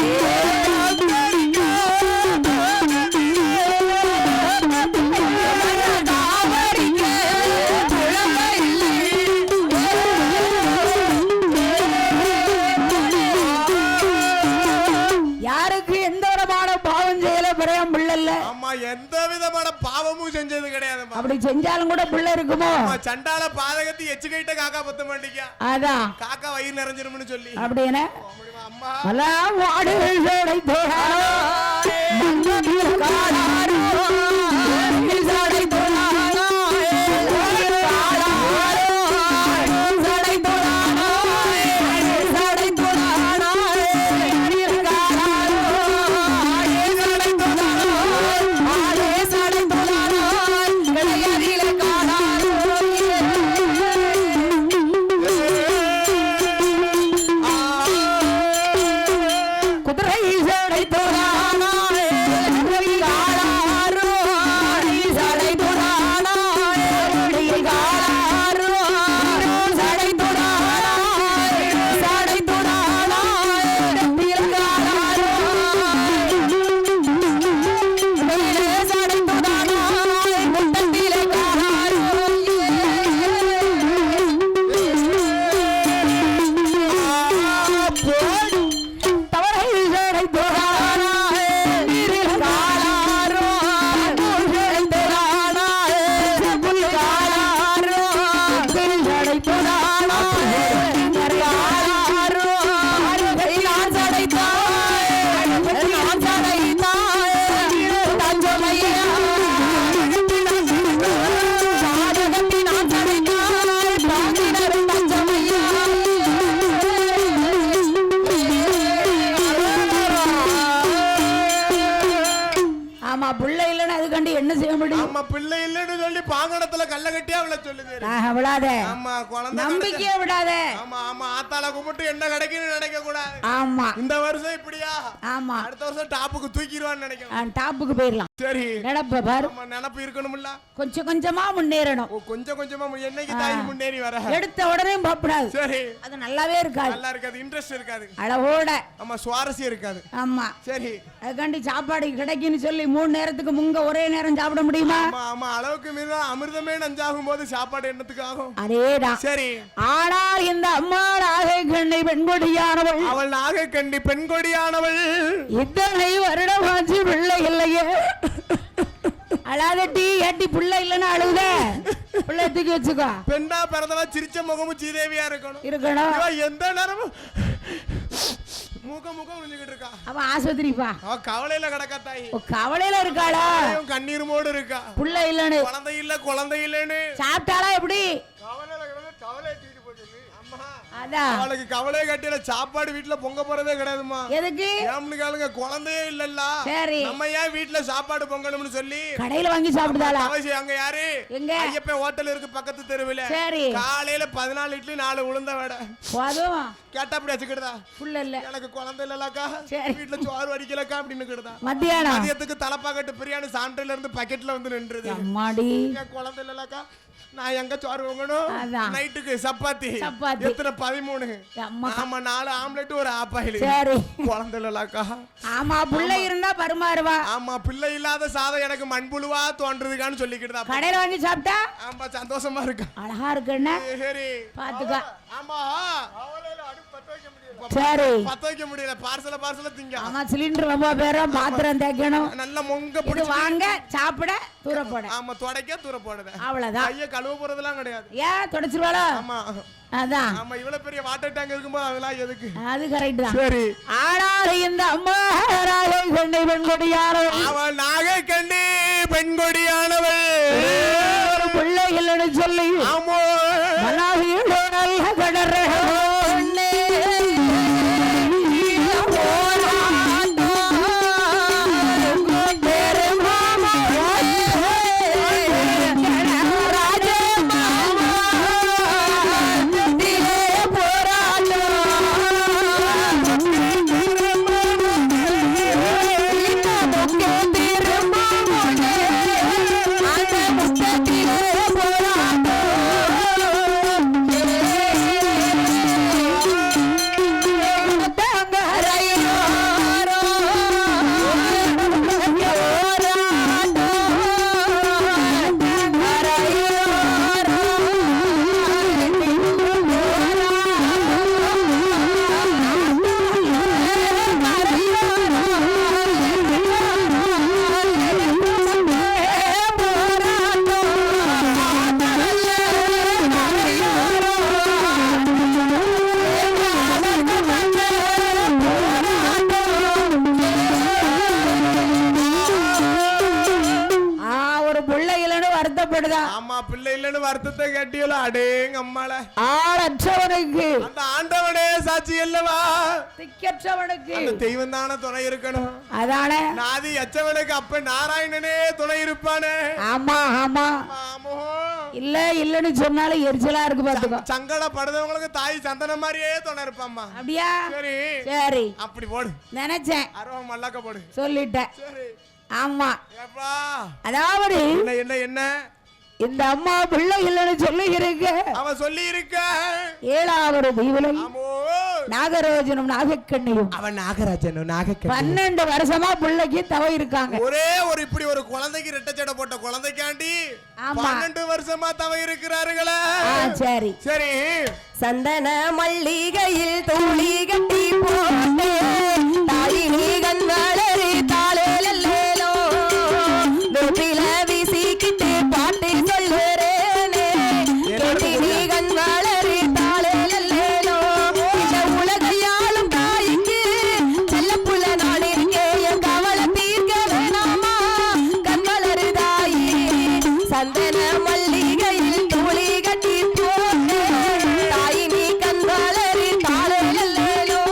யாருக்கு எந்த விதமான பாவம் செய்யல பிறையம் பிள்ளை ஆமா, எந்த விதமான பாவமும் செஞ்சது கிடையாது. அப்படி செஞ்சாலும் கூட பிள்ளை இருக்குமோ சண்டால பாதகத்தி எச்சுக்கிட்ட காக்கா பத்த மாட்டேங்க. அதான் காக்கா வயிறு நிறைஞ்சிரும்னு சொல்லி அப்படின்னு அம்மா வாடுகளை தோறாரோ மஞ்சள் காடாரோ சடை தோறாரோ சடை தோறாரோ சடை தோறாரோ சடை தோறாரோ கடையதில காடாரோ குதிரை சடை தோறானோ காடாரோ சடை தோறானோ காடாரோ சடை தோறானோ சடை தோறானோ காடாரோ சடை தோறானோ முட்டத்திலே காடாரோ தவறை சடை தோறானோ காடாரோ சடை தோறானோ காடாரோ சடை தோறானோ காடாரோ நான் சடை தாய் நான் சடை தாய் தஞ்சமையா சாதகத்தி நான் சடை தாய் பாதினர் தஞ்சமையா ஆமா பிள்ளை இல்லைன்னு அதுக்காண்டி என்ன செய்ய முடியும் ஆமா, பிள்ளை இல்லன்னு சொல்லி பாங்கணத்துல கல்ல கட்டி அவளை சொல்லுது. விடாத ஆமா, குழந்தை நம்பிக்கைய விடாத ஆமா ஆமா, ஆத்தால கும்பிட்டு என்ன கிடைக்குன்னு நினைக்க கூடாது. ஆமா இந்த வருஷம் இப்படியா, ஆமா அடுத்த வருஷம் டாப்புக்கு தூக்கிடுவான்னு நினைக்கிறேன். டாப்புக்கு போயிடலாம் சரி, நினைப்ப பாரு ஆமா, நினப்பு இருக்கணும்ல. கொஞ்சம் கொஞ்சமா முன்னேறணும் கொஞ்சம் கொஞ்சமா என்னைக்கு தாய் முன்னேறி வர. எடுத்த உடனே பாப்படாது சரி, அது நல்லாவே இருக்காது நல்லா இருக்காது, இன்ட்ரெஸ்ட் இருக்காது, அளவோட ஆமா, சுவாரஸ்யம் இருக்காது. ஆமா சரி, அதுக்காண்டி சாப்பாடு கிடைக்குன்னு சொல்லி 3 நேரத்துக்கு முங்க ஒரே நேரம் சாப்பிட முடியுமா ஆமா ஆமா, அளவுக்கு மீறி அமிர்தமே நஞ்சாகும் போது சாப்பாடு என்னத்துக்கு ஆகும்? அதேதான். சரி. ஆனால் இந்த அம்மா நாகை கண்ணி பெண்கொடியானவள், அவள் நாகை கண்ணி பெண்கொடியானவள். இத்தனை வருடமாச்சு பிள்ளை இல்லையே. அழாதட்டி ஏட்டி பிள்ளை இல்லைன்னு அழுகுத. பிள்ளை தூக்கி வச்சுக்கோ. பெண்ணா பிறந்தவ சிரிச்ச முகமும் சீதேவியா இருக்கணும். எந்த நேரமும் முகம் உறிஞ்சிக்கிட்டு இருக்கா. அவன் ஆஸ்பத்திரிப்பா. அவ கவலையில கிடக்கா தாய். கவலையில இருக்காளா? கண்ணீர் மோடு இருக்கா. பிள்ளை இல்லன்னு, குழந்தை இல்லன்னு சாப்பிட்டாளா? எப்படி கவலையில கிடந்து கவலையை தூக்கிட்டு போச்சு. அம்மா அதான் அவளுக்கு கவலையை கட்டில சாப்பாடு வீட்டுல பொங்க போறதே கிடையாதுமா. எதுக்கு? ஏம்னுக்காலுங்க குழந்தையே இல்லல்ல. சரி, நம்ம ஏன் வீட்டுல சாப்பாடு பொங்கணும்னு சொல்லி கடையில வாங்கி சாப்பிடுதாளா? அவசியம். அங்க யாரு? எங்க? ஐயப்பன் ஹோட்டல் இருக்கு பக்கத்து தெருவில். சரி, காலையில 14 இட்லி 4 உளுந்த வடை. போதும். கேட்டா அப்படி வச்சுக்கிடுதா? புள்ள இல்ல, எனக்கு குழந்தை இல்லலக்கா, சரி, வீட்டுல சோறு வடிக்கலக்கா அப்படின்னு கிடுதா. மத்தியானத்துக்கு தலப்பாக்கட்டு பிரியாணி சாண்டல இருந்து பக்கெட்ல வந்து நின்றுது. அம்மாடி என் குழந்தை இல்லலக்கா, நான் எங்க சோறு வாங்கணும்? நைட்டுக்கு சப்பாத்தி. எத்தனை? 13. ஆமா, 4 ஆம்லெட் ஒரு ஆப்பாயில். சரி, குழந்தை இல்லலக்கா. ஆமா, பிள்ளை இருந்தா பருமாறுவா. ஆமா, பிள்ளை இல்லாத சாதம் எனக்கு மண்புழுவா தோன்றுதுக்கான்னு சொல்லிக்கிட்டுதா. கடையில வாங்கி சாப்பிட்டா ஆமா சந்தோஷமா இருக்கு. அழகா இருக்குன்னா சரி பாத்துக்க. ஆமா, சரி, பத்த வைக்க முடியல. பார்சல திங்க. ஆமா, சிலிண்டர் ரொம்ப பேரும் பாத்திரம் தேய்க்கணும். நல்ல மொங்க இது வாங்க, சாப்பிட, தூர போட. ஆமா, தொடக்க தூர போடுது. அவ்வளவுதான். கைய கழுவ போறதெல்லாம் கிடையாது. ஏன் தொடச்சிருவாளா? ஆமா அதான். ஆமா, இவ்வளவு பெரிய வாட்டர் டேங்க் இருக்கும்போது அதெல்லாம் எதுக்கு? அது கரெக்ட் தான். சரி. ஆனால் இந்த அம்மா நாகை கண்ணி பெண்கொடியானவள், அவள் நாகை கண்ணி பெண்கொடியானவள், ஒரு பிள்ளை இல்லைன்னு சொல்லி ஆமோ மனாவியோட நல்ல கடற ஆமா, பிள்ளை இல்லன்னு வருத்தத்தை கேட்டியல. அடேங்க அம்மால, ஆளற்றவனுக்கு அந்த ஆண்டவனே சாட்சி அல்லவா? திக்கற்றவனுக்கு அந்த தெய்வம் தானே துணை இருக்கணும். அதானே நாதி அச்சவனுக்கு அப்ப நாராயணனே துணை இருப்பானே. ஆமா ஆமா, இல்ல இல்லன்னு சொன்னாலும் எரிச்சலா இருக்கு பாத்துக்கோ. சங்கடப்படுறவங்களுக்கு தாய் சந்தன மாதிரியே துணை இருப்பாம்மா. அப்படியா? சரி சரி, அப்படி போடு. நினைச்சேன், அருவம் மல்லாக்க போடு. சொல்லிட்டேன். சரி. ஆமா, ஏப்பா அதாவது என்ன என்ன இந்த அம்மா பிள்ளை இல்லைன்னு சொல்லி இருக்க, அவன் சொல்லி இருக்க 7வது தீவிலை நாகராஜனும் நாகக்கண்ணியும், அவன் நாகராஜனும் நாகக்கண்ணி 12 வருஷமா பிள்ளைக்கு தவ இருக்காங்க. ஒரே ஒரு இப்படி ஒரு குழந்தைக்கு ரெட்டச்சடை போட்ட குழந்தைக்காண்டி 12 வருஷமா தவ இருக்கிறார்களே. சரி சரி. சந்தன மல்லிகையில் தூளி கட்டி போட்டே தாயி நீ கண்வளரி தாளேலோ வெற்றில வீசிக்கிட்டு பாட்டி சொல்லுறேனே கேட்டி நீ கண்வளரி தாளேலோ இந்த உலகையாலும் தாய்க்கு செல்ல புள்ள நான் இருக்கேன் என் கவலை தீர்க்க வேணாமா கண்வளரு தாயி சந்தன மல்லிகையில் தூளி கட்டி போட்டே தாயி நீ கண்வளரி தாளேலோ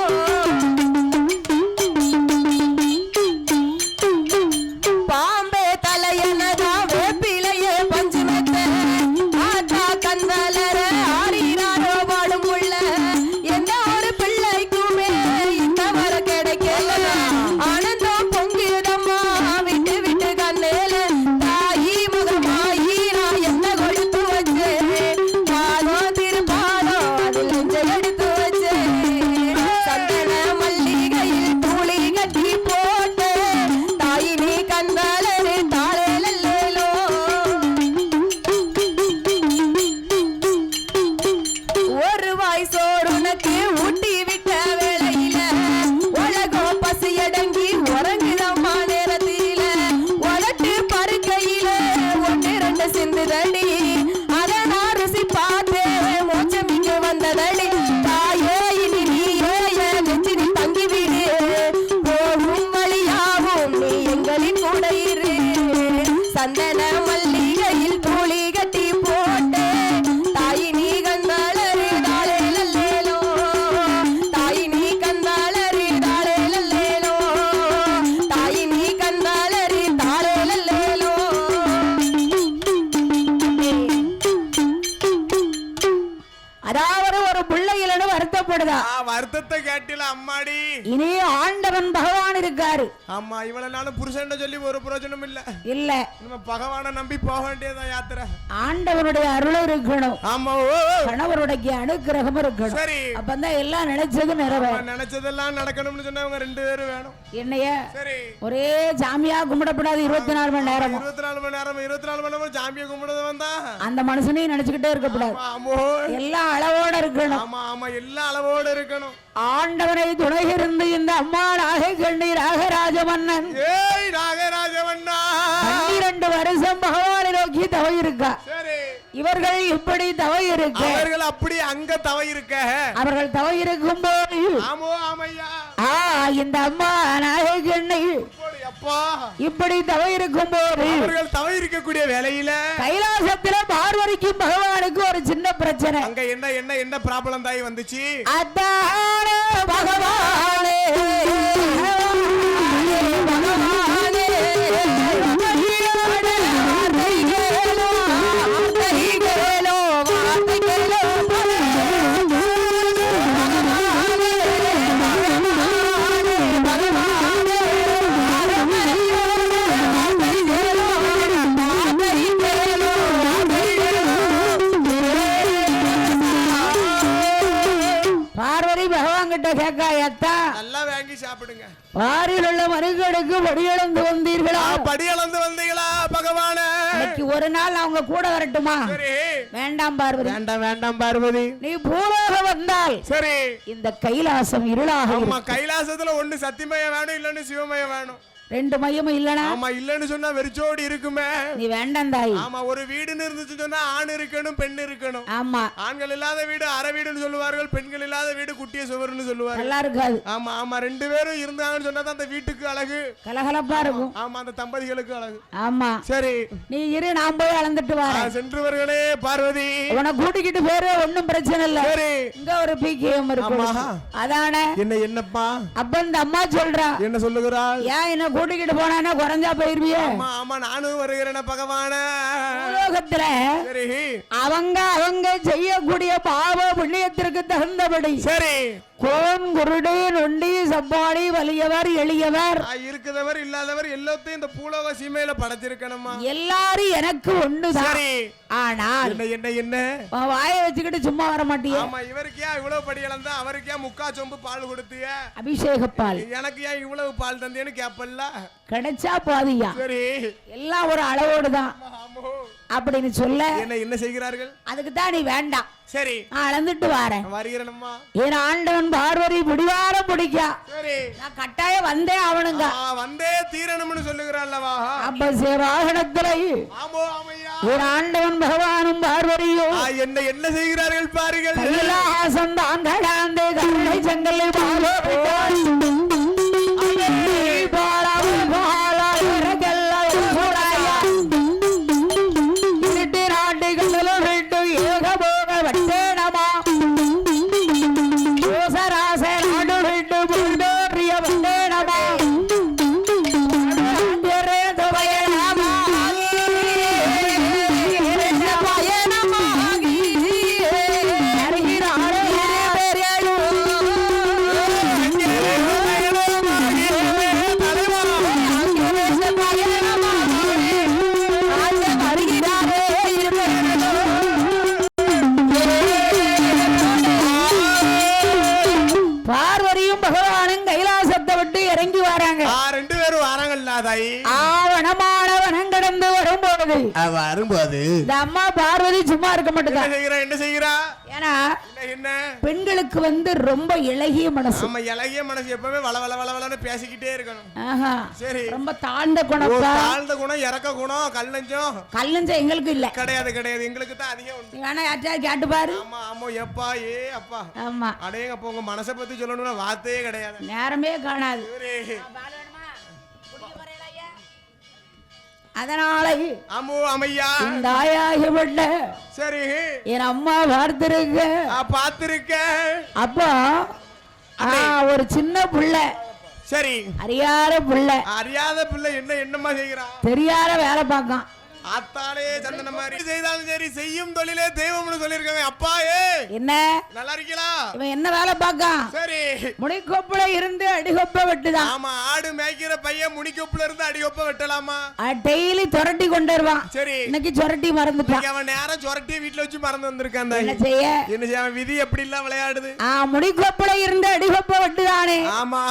வருத்தப்படுதா வருத்தத்தை கேட்டில அம்மாடி இனி ஆண்டவன் பகவான் இருக்காரு ஆமா இவ்வளவு நாளும் புருஷன் சொல்லி ஒரு பிரயோஜனம் இல்ல நம்ம பகவானை நம்பி போக வேண்டியதான் யாத்திரை ஆண்டவனுடைய அருள் இருக்கணும் ஆமா கணவருடைய அனுக்கிரகம் இருக்கணும் சரி அப்பதான் எல்லாம் நினைச்சது நிறைவேறும் நினைச்சதெல்லாம் நடக்கணும்னு சொன்னவங்க 2 பேரும் வேணும் என்னைய சரி ஒரே சாமியா கும்பிடப்படாது 24 மணி நேரம் 24 மணி நேரம் சாமியை கும்பிடுறது வந்தா அந்த மனுஷனையும் நினைச்சுக்கிட்டே இருக்கக்கூடாது எல்லாம் அளவோட இருக்கணும் ஆமா ஆமா எல்லாம் அளவோட இருக்கணும் ஆண்டவனை துணை இருந்து இந்த அம்மா நாகக்கண்ணி ராகராஜ மன்னன் ஏய் ராகராஜ மன்னா 12 வருஷம் பகவானை நோக்கி தவ இருக்கா இவர்கள் இப்படி தவ இருக்க அவர்கள் அப்படி அங்க தவ இருக்க அவர்கள் தவ இருக்கும் போது ஆமோ ஆமையா இந்த அம்மா நாகக்கண்ணி இப்படி தவ இருக்கும் போது அவர்கள் தவ இருக்கக்கூடிய வேளையில கைலாசத்துல பார்வதிக்கும் பகவானுக்கு ஒரு சின்ன பிரச்சனை அங்க என்ன என்ன என்ன ப்ராப்ளம் தாய் வந்துச்சு அதான பகவானே பகவானே நல்லா வாங்கி சாப்பிடுங்க பாரில் உள்ள மருகடுக்கு படியளந்து வந்தீர்களா படியளந்து வந்தீங்களா பகவானே இன்னைக்கு ஒரு நாள் அவங்க கூட வரட்டுமா வேண்டாம் பார்வதி வேண்டாம் பார்வதி நீ பூலோகம் வந்தால் சரி இந்த கைலாசம் இருளாக ஆமா கைலாசத்துல ஒண்ணு சத்தியமயம் வேணும் இல்லன்னு சிவமயம் வேணும் 2 மையமும் இல்லனா ஆமா இல்லன்னு சொன்னா வெறிச்சோடி இருக்குமே நீ வேண்டாம் தாய் ஆமா ஒரு வீடுன்னு இருந்துச்சு சொன்னா ஆண் இருக்கணும் பெண் இருக்கணும் ஆமா ஆண்கள் இல்லாத வீடு அரை வீடுன்னு சொல்லுவார்கள் பெண்கள் இல்லாத வீடு குட்டிய சுவர்னு சொல்லுவார்கள் நல்லா இருக்காது ஆமா ஆமா 2 பேரும் இருந்தாங்கன்னு சொன்னா அந்த வீட்டுக்கு அழகு கலகலப்பா இருக்கும் ஆமா அந்த தம்பதிகளுக்கு அழகு ஆமா சரி நீ இரு நான் போய் அளந்துட்டு வரேன் சென்றவர்களே பார்வதி உன கூட்டிக்கிட்டு பேரு ஒண்ணும் பிரச்சனை இல்ல சரி இங்க ஒரு பிகேஎம் இருக்கு அதானே என்னப்பா அப்ப இந்த அம்மா சொல்றா என்ன சொல்லுகிறாள் ஏன் என்ன கூட்டிக்கிட்டு போனா குறைஞ்சா போயிருவியே ஆமா ஆமா நானும் வருகிறேன் பகவான உலகத்துல அவங்க செய்யக்கூடிய பாவ புண்ணியத்திற்கு தகுந்தபடி சரி கோன் குருடு நொண்டி சப்பாடி வலியவர் எளியவர் இருக்கிறவர் இல்லாதவர் எல்லாத்தையும் இந்த பூலோக சீமையில படைச்சிருக்கணுமா எல்லாரும் எனக்கு ஒண்ணுதான் ஆனால் என்ன என்ன வாயை வச்சுக்கிட்டு சும்மா வர மாட்டியா ஆமா இவருக்கு ஏன் இவ்வளவு படி இழந்தா அவருக்கு ஏன் 3/4 சொம்பு பால் கொடுத்திய அபிஷேக பால் எனக்கு ஏன் இவ்வளவு பால் தந்தேன்னு கேப்பல்ல கிடைச்சா பாதியா சரி எல்லாம் ஒரு அளவோடுதான் அப்படின்னு சொல்ல என்ன செய்கிறார்கள் அதுக்கு தான் நீ வேண்டாம் சரி அளந்துட்டு வரேன் வருகிறேன்மா என் ஆண்டவன் பார்வதி பிடிவாரம் பிடிக்கா சரி நான் கட்டாயம் வந்தே அவனுங்க வந்தே தீரணும்னு சொல்லுகிறாள்வா அப்ப வாகனத்துல ஆமோ ஆமையா என் ஆண்டவன் பகவானும் பார்வதியும் என்ன செய்கிறார்கள் பாருங்கள் கைலாசம் தான் கடாந்தே கருணை செங்கலை பாலோ வரும்போது அம்மா பார்வதி சும்மா இருக்க மாட்டேங்க என்ன செய்கிறா ஏன்னா என்ன பெண்களுக்கு வந்து ரொம்ப இளகிய மனசு நம்ம இளகிய மனசு எப்பவுமே வளவளன்னு பேசிக்கிட்டே இருக்கணும் சரி ரொம்ப தாழ்ந்த குணம் தாழ்ந்த குணம் இறக்க குணம் கல்லஞ்சம் எங்களுக்கு இல்ல கிடையாது எங்களுக்கு தான் அதிகம் உண்டு வேணா யார்ட்டாவது கேட்டு பாரு ஆமா ஆமா எப்பா அப்பா ஆமா அடேங்கப்பா உங்க மனசை பத்தி சொல்லணும்னா வார்த்தையே கிடையாது நேரமே காணாது அதனால இந்த ஆயாகிவிட்ட சரி என் அம்மா பார்த்திருக்க அப்போ ஒரு சின்ன புள்ள சரி அறியாத புள்ள என்னமா செய்யறான் தெரியாத வேலை பார்க்கான் ஆத்தாலே சந்தன மாதிரி செய்தாலும் சரி செய்யும் தொழிலே தெய்வம்னு சொல்லிருக்காங்க. அப்பா என்ன நல்லா இருக்கீங்களா? இவன் என்ன வேலை பார்க்கான்? சரி முடிக்கொப்புல இருந்து அடிகொப்ப வெட்டுதான். ஆமா ஆடு மேய்க்கிற பையன் முடிக்கொப்புல இருந்து அடிகொப்ப வெட்டலாமா? டெய்லி சொரட்டி கொண்டு வருவான். சரி இன்னைக்கு சொரட்டி மறந்துட்டான். அவன் நேரம் சொரட்டியை வீட்டுல வச்சு மறந்து வந்திருக்கான். என்ன செய்ய அவன் விதி எப்படி எல்லாம் விளையாடுது. முடிக்கொப்புல இருந்து அடிகொப்ப வெட்டுதானே. ஆமா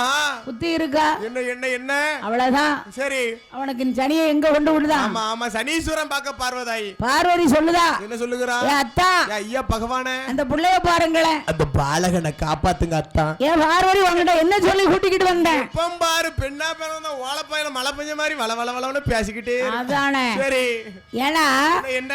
புத்தி இருக்கா? என்ன என்ன என்ன அவ்வளவுதான். சரி அவனுக்கு சனியை எங்க கொண்டு விடுதான்? ஆமா ஆமா சனீஸ்வரன் பார்க்க பார்வதாயி பார்வதி சொல்லுதா என்ன சொல்லுகிறா? அத்தா ஐயா பகவானே அந்த புள்ளைய பாருங்களேன், அந்த பாலகனை காப்பாத்துங்க அத்தா. ஏன் பார்வதி உங்ககிட்ட என்ன சொல்லி கூட்டிக்கிட்டு வந்தேன்? இப்பம் பாரு பெண்ணா பிறந்த ஓலப்பாயில மழை பெஞ்ச மாதிரி வள வள வளன்னு பேசிக்கிட்டே அதானே. சரி ஏன்னா என்ன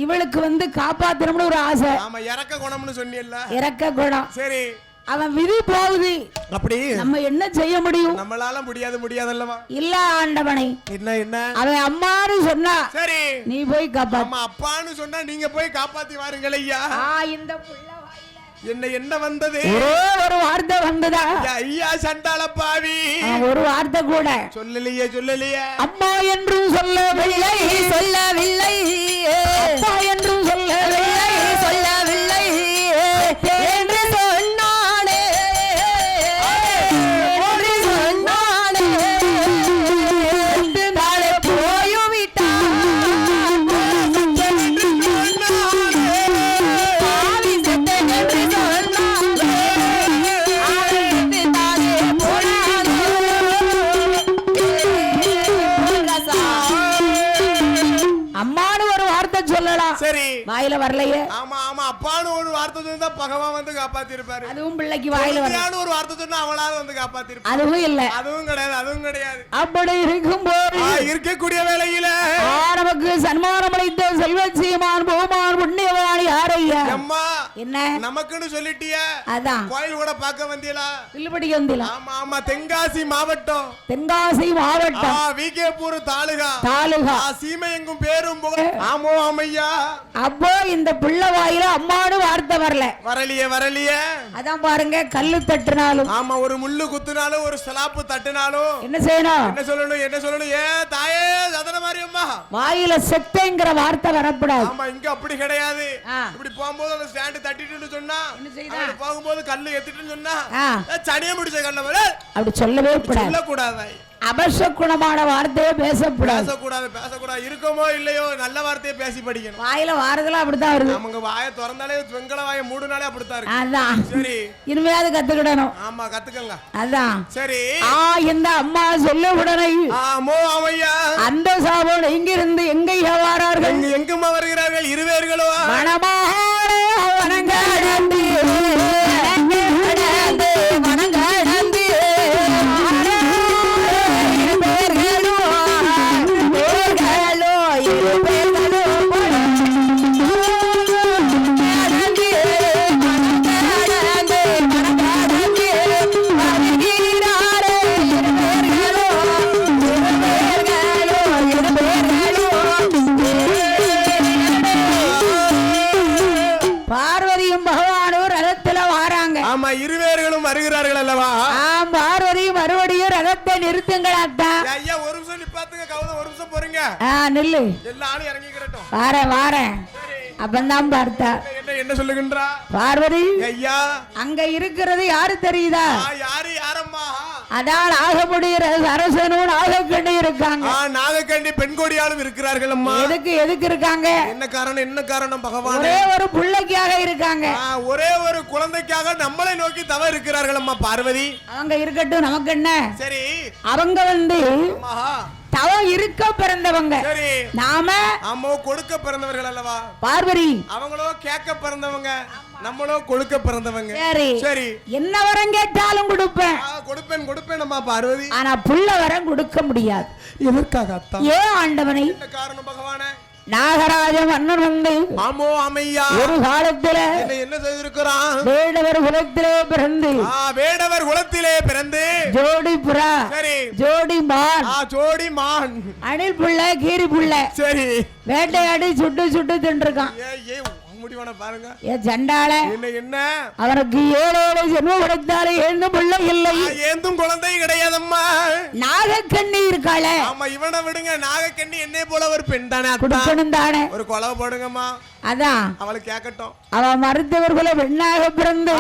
இவளுக்கு காப்பாத்தணும்னு ஒரு ஆசை. ஆமா இறக்க குணம்னு சொன்னியல்ல. இறக்க குணம். சரி அவன் விதி போகுது, அப்படி நம்ம என்ன செய்ய முடியும்? நம்மளால முடியாதல்லவா? இல்ல ஆண்டவனை. என்ன என்ன அவன் அம்மான்னு சொன்னா சரி நீ போய் காப்பாத்து. ஆமா அப்பான்னு சொன்னா நீங்க போய் காப்பாத்தி வாருங்கள் ஐயா. இந்த புள்ள என்ன என்ன வந்தது? ஒரு வார்த்தை வந்ததா? ஐயா சண்டால பாவி ஒரு வார்த்தை கூட சொல்லலையே அம்மா என்றும் சொல்லவில்லை அப்பா என்றும் சொல்லவில்லை என்று சொன்னானே நாளை போயும் விட்டான். அம்மானு ஒரு வார்த்தை சொல்லலாம், சரி வாயில வரலையே. ஆமா ஆமா அப்பான்னு ஒரு வார்த்தை சொன்னா பகவான் வந்து காப்பாத்தி இருப்பாரு. அதுவும் பிள்ளைக்கு வாயில வரல. ஒரு வார்த்தை சொன்னா அவளால வந்து காப்பாத்தி இருப்பாரு. அதுவும் இல்ல. அதுவும் கிடையாது. அப்படி இருக்கும்போது இருக்கக்கூடிய வேளையில நமக்கு சன்மானம் அளித்த செல்வச்சீமான் பூமான் புண்ணியவான் யாரையா? அம்மா என்ன நமக்குன்னு சொல்லிட்டியா? அதான் கோயில் கூட பார்க்க வந்தீங்களா? இல்லபடி வந்தீங்களா? ஆமா ஆமா தென்காசி மாவட்டம் விகேபுரம் தாலுகா சீமை எங்கும் பேரும் ஆமோ அம்மையா. அப்போ இந்த பிள்ளை வாயில அம்மானு வார்த்தை வரலையே. அதான் பாருங்க, கல்லு தட்டுனாலும் ஆமா ஒரு முள்ளு குத்துனாலும் ஒரு ஸ்லாப்பு தட்டுனாலும் என்ன செய்யணும்? என்ன சொல்லணும்? ஏ தாயே சதன மாதிரி அம்மா வாயில செத்தேங்கிற வார்த்தை வரக்கூடாது. ஆமா இங்க அப்படி கிடையாது. இப்படி போகும்போது அந்த ஸ்டாண்ட் தட்டிட்டுன்னு சொன்னா போகும்போது கல்லு எத்திட்டுன்னு சொன்னா சனிய முடிச்ச கல்ல அப்படி சொல்லவே கூடாது. அபசகுணமான வார்த்தையே பேசக்கூடாது. இருக்குமோ இல்லையோ நல்ல வார்த்தையை பேசி படிக்கணும். வாயில வாரதெல்லாம் அப்படித்தான் வருது. நமக்கு வாயை திறந்தாலே வெங்கல வாயை மூடுனாலே அப்படித்தான் இருக்கு. அதான் சரி இனிமையாவது கத்துக்கிடணும். ஆமா கத்துக்கங்க. அதான் சரி. இந்த அம்மா சொல்ல உடனே ஆமோ அம்மையா அந்த சாபம் எங்கிருந்து எங்கேயா வாரார்கள்? எங்குமா வருகிறார்கள்? இருவேர்களோ மணமாரே வணங்காடந்து வணங்காடந்து வருகிறார்கள் அல்லவா? பார்வதியும் மறுபடியும் ரதத்தை நிறுத்துங்களாத்தா. ஐயா ஒரு நிமிஷம் நிப்பாத்துங்க. கவுதம் ஒரு நிமிஷம் போறீங்க. நில்லு. எல்லாரும் இறங்கிக்கிறட்டும். வாரேன். அப்பந்தான் பார்த்தா என்ன சொல்லுகின்றா? பார்வதி ஐயா அங்க இருக்கிறது யாரு தெரியுதா? யாரம்மா? அதான் நாகமுடியிற அரசனும் நாகக்கண்ணி இருக்காங்க. நாகக்கண்ணி பெண்கோடியாலும் இருக்கிறார்கள் அம்மா. எதுக்கு இருக்காங்க? என்ன காரணம் பகவான்? ஒரே ஒரு பிள்ளைக்காக இருக்காங்க. ஒரே ஒரு குழந்தைக்காக நம்மளை நோக்கி தவ இருக்கிறார்கள் அம்மா. பார்வதி அவங்க இருக்கட்டும், நமக்கு என்ன? சரி அவங்க வந்து தவம் இருக்க பிறந்தவங்க. சரி நாம அம்மோ கொடுக்க பிறந்தவர்கள் அல்லவா? பார்வதி அவங்களோ கேட்க பிறந்தவங்க, நம்மளோ கொடுக்க பிறந்தவங்க. சரி என்ன வரம் கேட்டாலும் கொடுப்பேன். கொடுப்பேன் அம்மா பார்வதி. ஆனா புள்ள வரம் கொடுக்க முடியாது. எதற்காக அத்தா? ஏன் ஆண்டவனை? என்ன காரணம் பகவானே? நாகராஜ மன்னன் வந்து ஆமோ அம்மையா ஒரு காலத்துல என்ன செய்திருக்கிறான்? வேடவர் குலத்திலே பிறந்து ஜோடி புறா, சரி ஜோடி மான் அணில் புள்ள கீரி புள்ள, சரி வேட்டையாடி சுட்டு தின்றுக்கான். முடிவான பாருங்க. ஏ சண்டாள என்ன என்ன அவனுக்கு 7 ஜென்மம் கொடுத்தாலே ஏந்தும் பிள்ளை இல்லை, ஏந்தும் குழந்தை கிடையாதம்மா. நாகக்கண்ணி இருக்காளே. ஆமா இவனை விடுங்க, நாகக்கண்ணி என்னை போல ஒரு பெண் தானே, கொடுக்கணும் தானே. ஒரு கொலை போடுங்கம்மா. அதான் அவளுக்கு கேட்கட்டும். அவ மருத்துவர்களை பெண்ணாக பிறந்து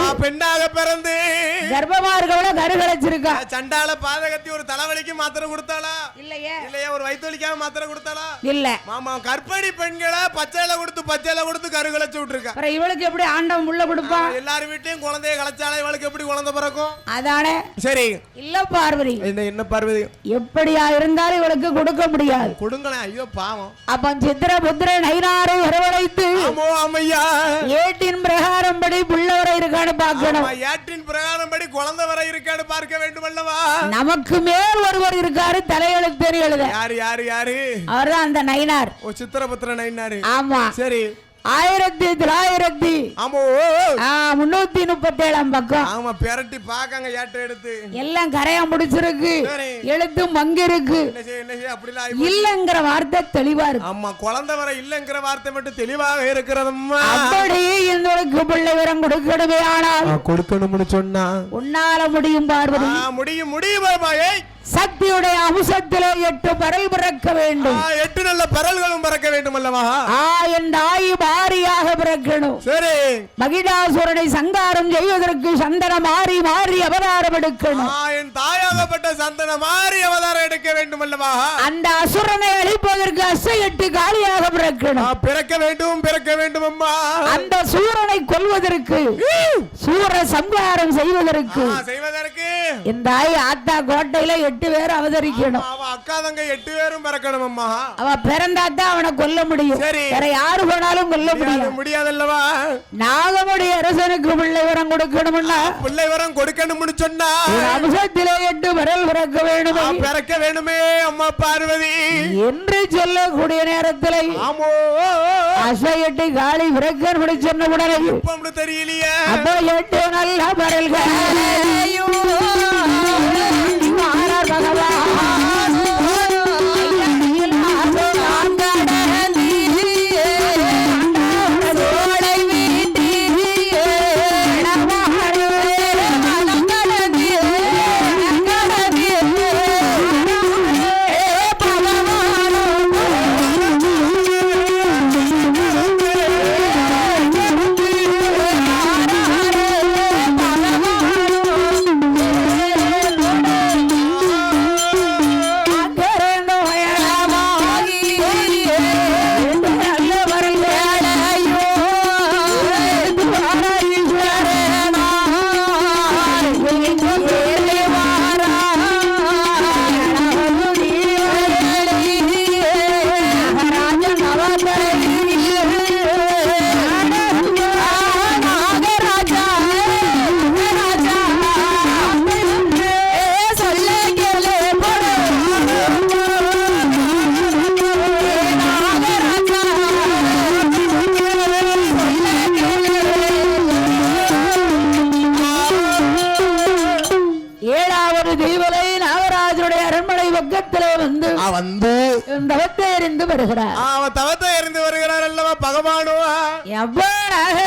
கர்ப்பமா இருக்கவள கருகலைச்சிருக்கா. சண்டால பாதகத்தி ஒரு தலைவலிக்கு மாத்திரை கொடுத்தாளா இல்லையே? இல்லையே. ஒரு வயிற்றுவலிக்காக மாத்திரை கொடுத்தாளா இல்ல? மாமா கர்ப்பிணி பெண்களை பச்சையில கொடுத்து கருகலைச்சு விட்டுருக்கா. அப்புறம் இவளுக்கு எப்படி ஆண்டவன் உள்ள கொடுப்பான்? எல்லாரும் வீட்லயும் குழந்தைய கலைச்சாலே இவளுக்கு எப்படி குழந்தை பிறக்கும்? அதானே. சரி இல்ல பார்வதி, என்ன பார்வதி, எப்படியா இருந்தாலும் இவளுக்கு கொடுக்க முடியாது. கொடுங்களேன். ஐயோ பாவம். அப்ப சித்திர புத்திர நைனாரை வரவழைத்து ஏட்டின் பிரகாரம் படி புள்ள வர இருக்கான்னு பார்க்கணும். ஏட்டின் பிரகாரம் படி குழந்தை வர இருக்கான்னு பார்க்க வேண்டும் அல்லவா? நமக்கு மேல் ஒருவர் இருக்காரு, தலையெழுத்து எழுத. யாரு யாரு யாரு? அவர்தான் அந்த நைனார். ஓ சித்திரபுத்திர நைனாரு. ஆமா சரி. 1337 பக்கம். ஆமா பெரட்டி பாக்காங்க ஏட்ட எடுத்து எல்லாம் கரையா முடிச்சிருக்கு, எழுத்து மங்க இருக்கு. இல்லங்கிற வார்த்தை தெளிவா இருக்கு. ஆமா குழந்தை வர இல்லங்கிற வார்த்தை மட்டும் தெளிவாக இருக்கிறதம்மா. அப்படியே இந்த பிள்ளை வரம் கொடுக்கணுமே, ஆனால் கொடுக்கணும்னு சொன்னா உன்னால முடியும் பார்வதி. முடியும் முடியும் பாபாயே. சக்தியுடைய அம்சத்திலே 8 பரல் பிறக்க வேண்டும். 8 நல்ல பரல்களும் பிறக்க வேண்டும் அல்லவா? என் தாய் பாரியாக பிறக்கணும். சரி. மகிடாசுரனை சங்காரம் செய்வதற்கு சந்தன மாறி மாறி அவதாரம் எடுக்கணும். என் தாயாகப்பட்ட சந்தன மாறி அவதாரம் எடுக்க வேண்டும் அல்லவா? அந்த அசுரனை அழிப்பதற்கு 8 காளியாக பிறக்கணும். பிறக்க வேண்டும் அம்மா. அந்த சூரனை கொல்வதற்கு சூர சங்காரம் செய்வதற்கு என் தாய் ஆத்தா கோட்டையில 8 பேர் அவதரிக்கணும். அக்கா தங்க 8 பேரும் பிறக்கணும் அம்மா. அவ பிறந்தாதான் அவனை கொல்ல முடியும். வேற யாரு போனாலும் கொல்ல முடியாதல்லவா? நாகமுடி அரசனுக்கு பிள்ளை வரம் கொடுக்கணும்னா பிள்ளை வரம் கொடுக்கணும்னு சொன்னா அம்சத்திலே 8 விரல் பிறக்க வேணுமே. பிறக்க வேணுமே அம்மா பார்வதி என்று சொல்லக்கூடிய நேரத்தில் 8 காளி பிறக்க சொன்ன உடனே தெரியலையே. அப்போ 8 நல்ல பரல்கள் தவத்தை எறிந்து வருகிறார் அல்லவா பகவானோ?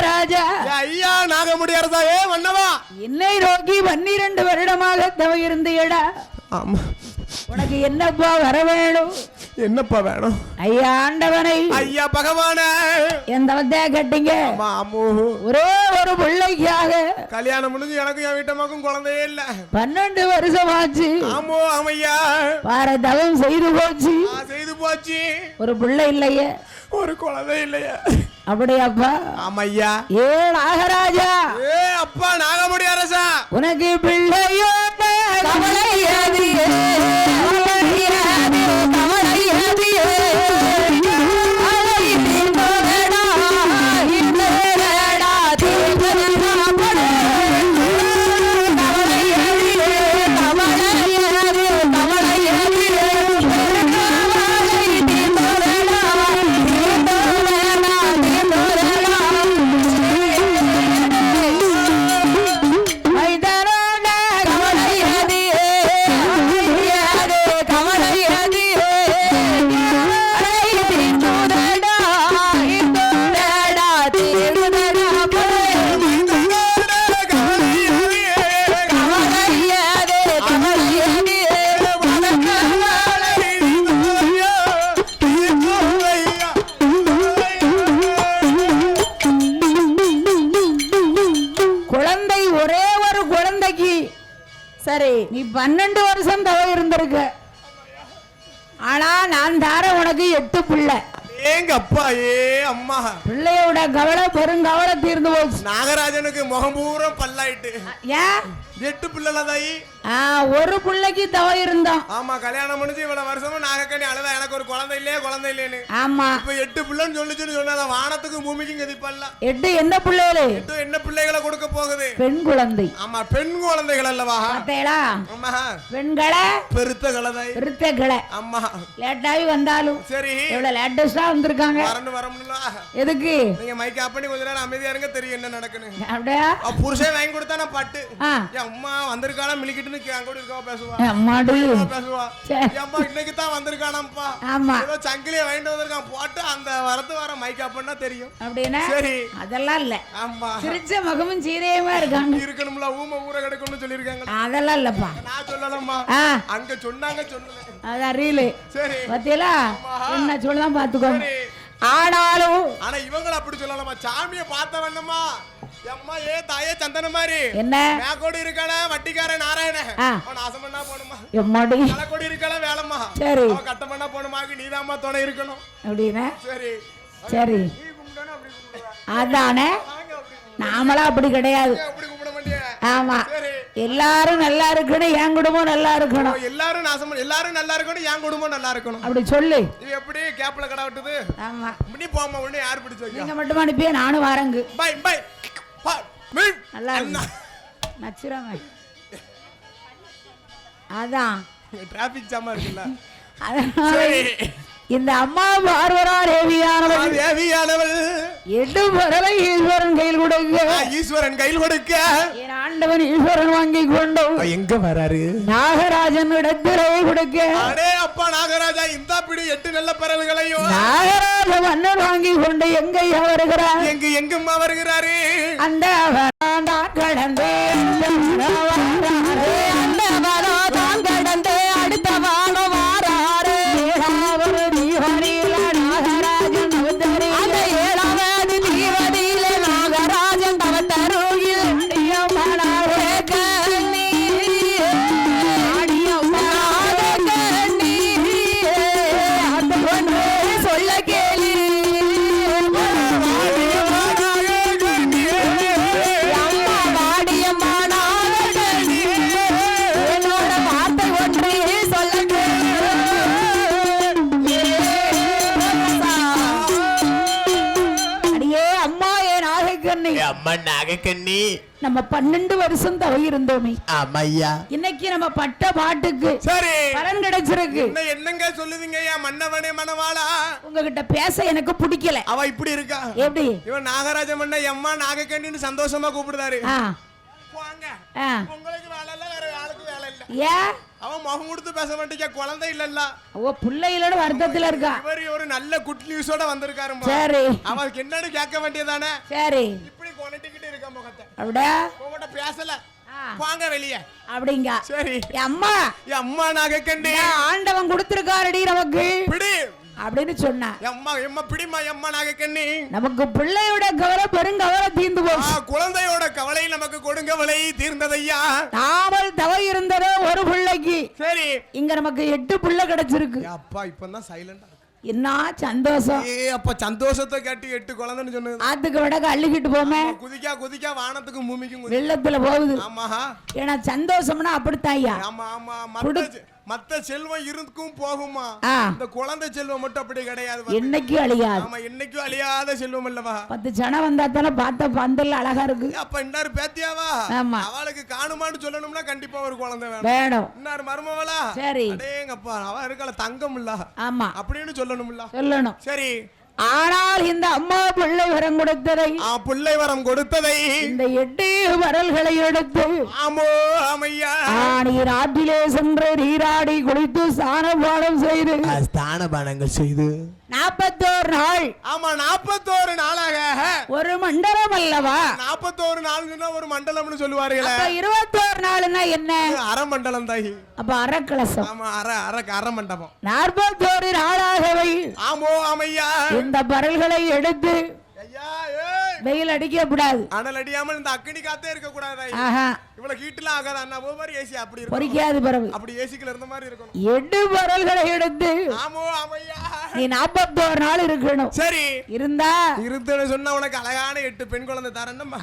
ராஜா ஐயா நாகமுடி அரசாவே மன்னவா, என்னை நோக்கி 12 வருடமாக தவ இருந்தீடா. ஆமா. உனக்கு என்னப்பா வர வேணும்? என்னப்பா வேணும்? ஐயா ஆண்டவனை, ஐயா பகவானே, என் தவத்தை கட்டிங்க. ஒரே ஒரு பிள்ளைக்காக கல்யாணம் முடிஞ்சு எனக்கு என் வீட்டமாக்கும் குழந்தையே இல்ல. 12 வருஷம் ஆச்சு. ஆமோ ஆமையா. பார தவம் செய்து போச்சு. ஒரு பிள்ளை இல்லையே, ஒரு குழந்தை இல்லையே. அப்படியாப்பா? ஆமையா. நாகராஜா, அப்பா நாகமுடி அரசா, உனக்கு பிள்ளையோ கவலையாது சரி நீ 12 வருஷம் தவ இருந்திருக்க. ஆனா நான் தார உனக்கு 8 பிள்ளை. ஏங்க அப்பா ஏ அம்மா பிள்ளையோட கவலை பெருங்கவலை தீர்ந்து போச்சு. நாகராஜனுக்கு முகம் பூரா பல்லாயிட்டு. ஏன் 8 பிள்ளைல தாயி? ஒரு பிள்ளைக்கு தவ இருந்தோம். ஆமா கல்யாணம் முடிஞ்சு இவ்வளவு வருஷமும் நாகக்கண்ணி அழுதா எனக்கு ஒரு குழந்தை இல்லையேன்னு. ஆமா இப்ப 8 பிள்ளைன்னு சொல்லிச்சுன்னு சொன்னா வானத்துக்கும் பூமிக்கும் கதிப்பல்ல. 8 என்ன பிள்ளைகளே? 8 என்ன பிள்ளைகளை கொடுக்க போகுது? பெண் குழந்தை. ஆமா பெண் குழந்தைகள் அல்லவா? பார்த்தேளா? ஆமா பெண்களை பெருத்த கலதாய். பெருத்த கலை. ஆமா லேட்டாகி வந்தாலும் சரி எவ்வளவு லேட்டஸ்டா வந்திருக்காங்க. வரணும்ல. எதுக்கு? நீங்க மைக் ஆஃப் பண்ணி கொஞ்ச நேரம் அமைதியா இருங்க, தெரியும் என்ன நடக்குன்னு. அப்படியே புருஷன் வாங்கி கொடுத்தா நான் பட்டு அம்மா வந்திருக்கானா மிளிக்கிட்டுன்னு கூட இருக்கா பேசுவா. அம்மாடி பேசுவா அம்மா இன்னைக்கு தான் வந்திருக்கானாப்பா. ஆமா ஏதோ சங்கிலியை வாங்கிட்டு வந்திருக்கான் போட்டு அந்த வரத்து வர மைக் ஆஃப் பண்ணா தெரியும். அப்படின்னா சரி அதெல்லாம் இல்ல. ஆமா சிரிச்ச முகமும் சீரியமா இருக்காங்க. இருக்கணும்ல ஊம ஊர கிடைக்கும்னு சொல்லிருக்காங்க. அதெல்லாம் இல்லப்பா. நான் சொல்லலம்மா அங்க சொன்னாங்க சொல்லல. அதான் ரீலு. சரி பாத்தீங்களா என்ன சொல்லலாம் பாத்துக்கோங்க. ஆனாலும் ஆனா இவங்கள அப்படி சொல்லலாமா? சாமியை பார்த்த வண்ணமா அம்மா ஏ தாயே சந்தன மாதிரி என்ன மேக்கோடி இருக்கான வட்டிக்கார நாராயண நாசம் பண்ணா போணுமா? எம்மாடி தலைக்கோடி இருக்கான வேலைம்மா. சரி கட்டம் பண்ணா போணுமாக்கு நீதாம்மா துணை இருக்கணும். அப்படின்னா சரி சரி அதானே. நாமளா அப்படி கிடையாது. ஆமா எல்லாரும் நல்லா இருக்கணும், என் குடும்பம் நல்லா இருக்கணும். எல்லாரும் நாசம் எல்லாரும் நல்லா இருக்கணும், என் குடும்பம் நல்லா இருக்கணும். அப்படி சொல்லு. இது எப்படி கேப்ல கடை விட்டுது? ஆமா நீ போமா உடனே யார் பிடிச்சு வைக்க? நீங்க மட்டும் அனுப்பியே நானும் வரேங்க. பை பை நல்லா நச்சுறாம. அதான் டிராபிக் ஜாமா இருக்குல்ல. அதனால இந்த அம்மா பார்வரா தேவியானவள் 8 வரலை ஈஸ்வரன் கையில் கொடுக்க. ஈஸ்வரன் கையில் கொடுக்க என் ஆண்டவன் ஈஸ்வரன் வாங்கி கொண்டு எங்க வராரு? நாகராஜன் இடத்திலே கொடுக்க. அடே அப்பா நாகராஜா இந்த பிடி 8 நல்ல பறவைகளையும் நாகராஜ மன்னர் வாங்கி கொண்டு எங்கேயா வருகிறார்? எங்கம்மா வருகிறாரு? அந்த கடந்தே அந்த வரம் கடந்தே அடுத்த வாரம் வாராரு. நாகராஜன் அந்த 7வது தீவதியில நாகராஜன் தவத்தருகில் சொல்ல கேளி என்னோட வார்த்தை ஒன்றே சொல்ல அம்மா நாகக்கண்ணி நம்ம 12 வருஷம் தவ இருந்தோமே. ஆமையா இன்னைக்கு நம்ம பட்ட பாட்டுக்கு சரி பலன் கிடைச்சிருக்கு. என்னங்க சொல்லுவீங்க மன்னவனே மணவாளா? உங்ககிட்ட பேச எனக்கு பிடிக்கல. அவ இப்படி இருக்கா? எப்படி? இவன் நாகராஜ மன்ன அம்மா நாகக்கண்ணின்னு சந்தோஷமா கூப்பிடுறாரு. உங்களுக்கு வேலை இல்ல, வேற ஆளுக்கு வேலை இல்ல. ஏன் அவன் முகம் கொடுத்து பேச மாட்டேங்க, குழந்தை இல்லல்ல. ஓ புள்ளை இல்லன்னு வருத்தத்துல இருக்கா. இவர் ஒரு நல்ல குட் நியூஸோட வந்திருக்காரு. சரி அவருக்கு என்னன்னு கேட்க வேண்டியதானே. சரி இப்படி கொனட்டிக்கிட்டு இருக்க முகத்தை அப்படியே உங்ககிட்ட பேசல வாங்க வெளியே அப்படிங்க. சரி அம்மா அம்மா நாகக்கண்ணி ஆண்டவன் கொடுத்திருக்காரடி நமக்கு பிடி அப்படின்னு சொன்னா. அம்மா அம்மா பிடிமா அம்மா நாகக்கண்ணி. நமக்கு பிள்ளையோட கவலை பெருங்கவலை தீர்ந்து போச்சு. குழந்தையோட கவலை நமக்கு கொடுங்கவலை தீர்ந்ததையா. நாமல் தவ இருந்ததோ ஒரு பிள்ளைக்கு. சரி இங்க நமக்கு 8 பிள்ளை கிடைச்சிருக்கு. அப்பா இப்பதான் சைலண்டா என்ன சந்தோஷம். அப்ப சந்தோஷத்தை கேட்டு 8 குழந்தைன்னு சொன்னது. ஆத்துக்கு விடக்க அள்ளிக்கிட்டு போமே. குதிக்கா குதிக்கா வானத்துக்கும் பூமிக்கும் வெள்ளத்துல போகுது. ஆமா ஏன்னா சந்தோஷம்னா அப்படித்தாயா. ஆமா ஆமா மத்த செல்வம் இருக்கும் போகுமா. இந்த குழந்தை செல்வம் மட்டும் அப்படி கிடையாது. என்னைக்கும் அழியாது. ஆமா என்னைக்கும் அழியாத செல்வம் அல்லவா. 10 ஜனம் வந்தா தானே பார்த்த பந்தல் அழகா இருக்கு. அப்ப இன்னாரு பேத்தியாவா? ஆமா அவளுக்கு காணுமான்னு சொல்லணும்னா கண்டிப்பா ஒரு குழந்தை வேணும். இன்னாரு மருமவளா? சரி அடேங்கப்பா அவ இருக்கல தங்கம் இல்ல. ஆமா அப்படின்னு சொல்லணும்ல. சொல்லணும். சரி ஆனால் இந்த அம்மா பிள்ளை வரம் கொடுத்ததை பிள்ளை வரம் கொடுத்ததை இந்த 8 வரல்களை எடுத்து ஆமோ அம்மையா நீர் ஆற்றிலே சென்று நீராடி குளித்து ஸ்நானபானம் செய்து ஸ்நானபானங்கள் செய்து 41 நாள். ஆமா 41 நாளாக ஒரு மண்டலம் அல்லவா. 41 நாள்னா ஒரு மண்டலம்னு சொல்லுவார்களே. 21 நாள்னா என்ன? அரை மண்டலம் தாயி. அப்ப அரை கலசம். ஆமா அரை மண்டபம். 41 நாளாகவே ஆமோ அம்மையா இந்த பரல்களை எடுத்து ஐயா ஏய் வெயில் அடிக்க கூடாது, அனல் அடியாமல் இந்த அக்கினி காத்தே இருக்க கூடாது. ஆஹா, இவ்வளவு ஹீட்லாம் ஆகாது. அண்ணா ஒவ்வொரு ஏசி அப்படி இருக்கும், பொறிக்காது பிறகு அப்படி ஏசிக்குள்ள இருந்த மாதிரி இருக்கணும். 8 விரல்களை எடுத்து ஆமோ ஆமையா நீ 41 நாள் இருக்கணும். சரி இருந்தா இருந்துன்னு சொன்னா உனக்கு அழகான 8 பெண் குழந்தை தரணுமா?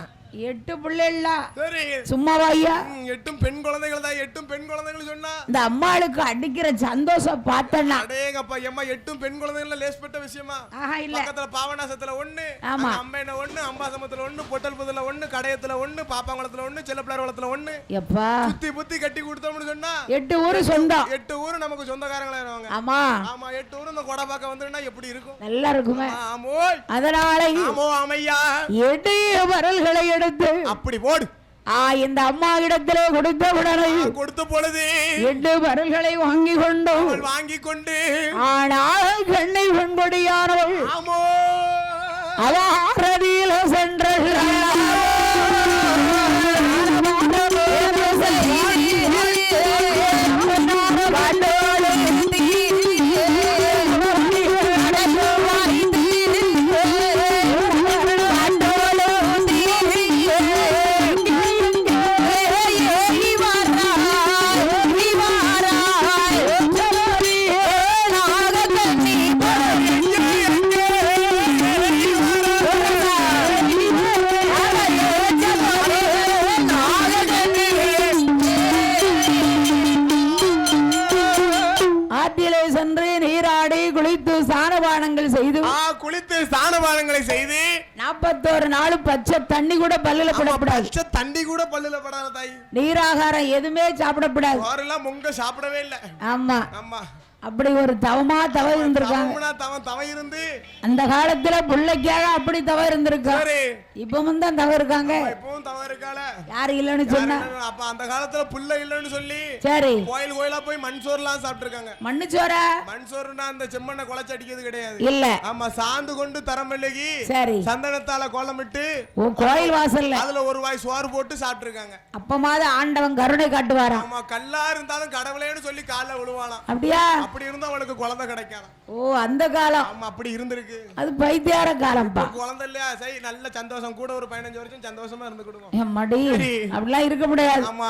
8 பிள்ளைல சரி சும்மாவா ஐயா? 8 பெண் குழந்தைகள் தான். 8 பெண் குழந்தைகள் சொன்னா இந்த அம்மாளுக்கு அடிக்கிற சந்தோஷம் பார்த்தனா அடேங்கப்பா எம்மா 8 பெண் குழந்தைகள் லேஸ்பட்ட விஷயமா? ஆஹா இல்ல, பக்கத்துல பாவனாசத்துல 1, ஆமா, அம்மையில 1, அம்பாசமத்துல 1, பொட்டல்புதுல 1, கடையத்துல 1, பாப்பாங்குளத்துல 1, செல்லப்பிள்ளார்குளத்துல 1, எப்பா சுத்தி புத்தி கட்டி கொடுத்தோம்னு சொன்னா 8 ஊரு சொந்தம். 8 ஊரு நமக்கு சொந்தக்காரங்களா இருவாங்க. ஆமா ஆமா 8 ஊரு இந்த கொடபாக்க வந்துனா எப்படி இருக்கும்? நல்லா இருக்குமே. ஆமோய் அதனால ஆமோ ஆமையா 8 விரல்களை எடுத்து அப்படி போடு. இந்த அம்மா இடத்திலே கொடுத்த உடனே கொடுத்த பொழுது 8 விரல்களை வாங்கி கொண்டு வாங்கி கொண்டு ஆனால் கண்ணை வெண்கொடியானவள் ஆமோ அவாரதியில சென்ற குளித்து ஸ்நானபானங்களை செய்து 41 நாள் பச்சை தண்ணி கூட பல்லுல படக்கூடாது. பச்சை தண்ணி கூட பல்லுல படாத தாய். நீராகாரம் எதுவுமே சாப்பிடக்கூடாது. யாரெல்லாம் முங்க சாப்பிடவே இல்ல. ஆமா ஆமா அப்படி ஒரு தவமா தவ இருந்திருக்காங்க. தவ இருந்து அந்த காலத்துல புள்ளைக்காக அப்படி தவ இருந்திருக்காங்க. இப்பவும் தான் தவ இருக்காங்க. இப்பவும் தவ இருக்கால. யாரு இல்லன்னு சொன்னா அப்ப அந்த காலத்துல புள்ள இல்லன்னு சொல்லி சரி கோயில் கோயிலா போய் மண் சோறுலாம் சாப்பிட்டு இருக்காங்க. மண்ணு சோறா? மண் சோறுனா அந்த செம்மண்ணை குழச்சு அடிக்கிறது கிடையாது. இல்ல ஆமா சாந்து கொண்டு தரமல்லகி சரி சந்தனத்தால கோலமிட்டு கோயில் வாசல்ல அதுல ஒரு வாய் சோறு போட்டு சாப்பிட்டு இருக்காங்க. அப்பமாவது ஆண்டவன் கருணை காட்டுவாராம். ஆமா கல்லா இருந்தாலும் கடவுளேன்னு சொல்லி கால்ல விழுவானாம். அப்படியா? அப்படி இருந்தா அவனுக்கு குழந்தை கிடைக்காது. ஓ அந்த காலம். ஆமா அப்படி இருந்திருக்கு. அது பைத்தியார காலம்பா. குழந்தை இல்லையா சரி நல்ல சந்தோஷம் கூட ஒரு 15 வருஷம் சந்தோஷமா இருந்து கொடுங்க. மடி அப்படிலாம் இருக்க முடியாது. ஆமா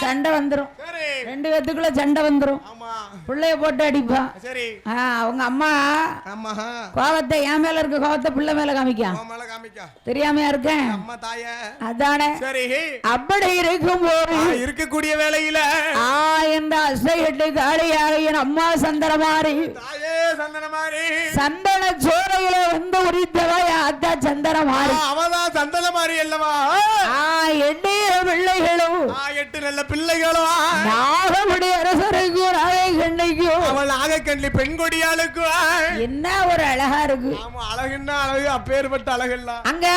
சண்டை வந்துரும். சரி 2 பேத்துக்குள்ள சண்டை வந்துரும். ஆமா புள்ளைய போட்டு அடிப்பா. சரி அவங்க அம்மா ஆமா கோவத்தை என் மேல இருக்க கோவத்தை பிள்ளை மேல காமிக்கா. மேல காமிக்கா தெரியாமையா இருக்கேன் அம்மா தாயே. அதானே. சரி அப்படி இருக்கும் போது இருக்கக்கூடிய வேளையில என்ற அசையட்டு காளியாக என் அம்மா சந்தனமாரி தாயே சந்தனமாரி சந்தன சோலையில வந்து உரித்தவா அத்தா சந்தனமாரி. அவதான் சந்தனமாரி அல்லவா? 8 பிள்ளைகளும் 8 நல்ல பிள்ளைகளும் நாகமுடி அரசருக்கும் நாகக்கண்ணிக்கும் அவள் நாகக்கண்ணி பெண் கொடியாளுக்கும் என்ன ஒரு அழகா இருக்கு. ஆமா அழகுன்னா அழகு அப்பேற்பட்ட அழகல்ல அங்க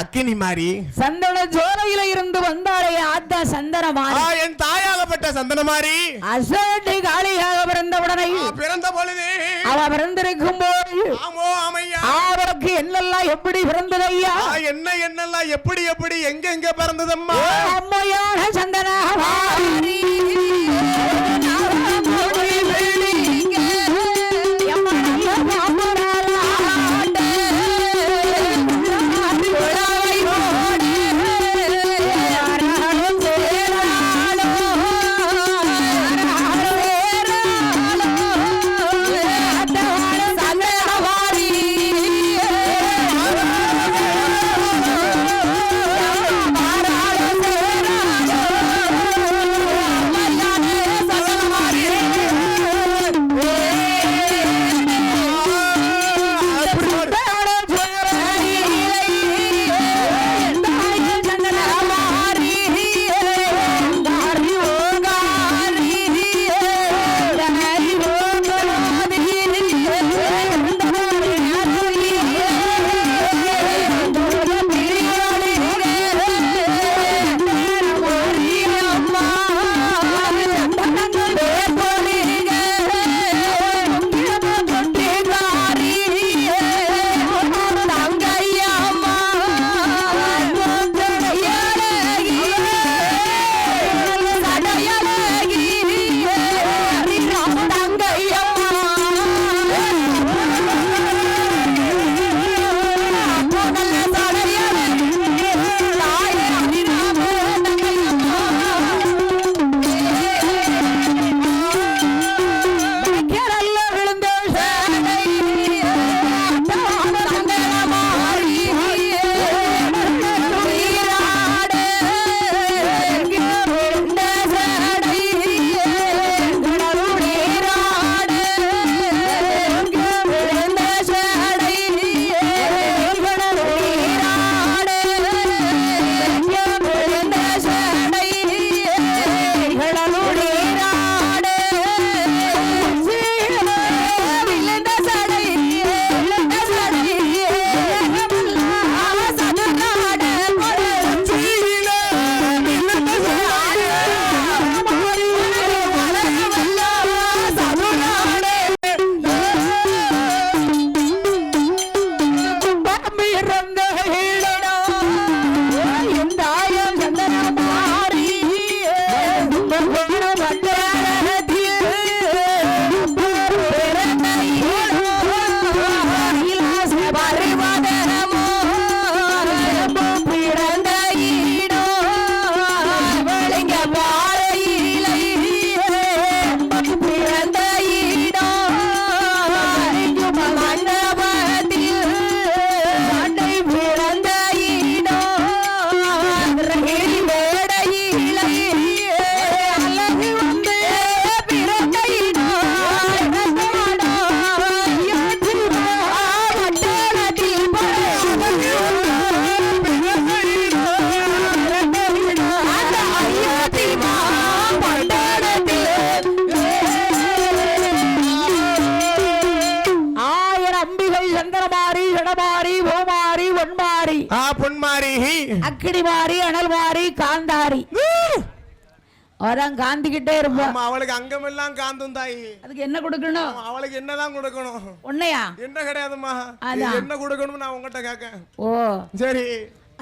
அக்கினி மாறி சந்தன ஜோலையில இருந்து வந்தாரே ஆத்தா சந்தனமாரி என் தாயாகப்பட்ட சந்தனமாரி அசோட்டி காளியாக பிறந்த உடனே பிறந்த பொழுது அவ பிறந்திருக்கும் போது ஆமோ ஆமையா அவருக்கு என்னெல்லாம் எப்படி பிறந்தது ஐயா என்னெல்லாம் எப்படி எப்படி எங்க பிறந்ததம்மா அம்மையான சந்தனமாரி பொன்மாரி அக்கிடி மாறி அனல் மாறி காந்தாரி அவதான் காந்திக்கிட்டே இருப்போம். அவளுக்கு அங்கமெல்லாம் காந்தும் தாய். அதுக்கு என்ன கொடுக்கணும்? அவளுக்கு என்னதான் கொடுக்கணும்? உன்னையா? என்ன கிடையாதுமா. என்ன கொடுக்கணும் நான் உங்ககிட்ட கேட்க. ஓ சரி.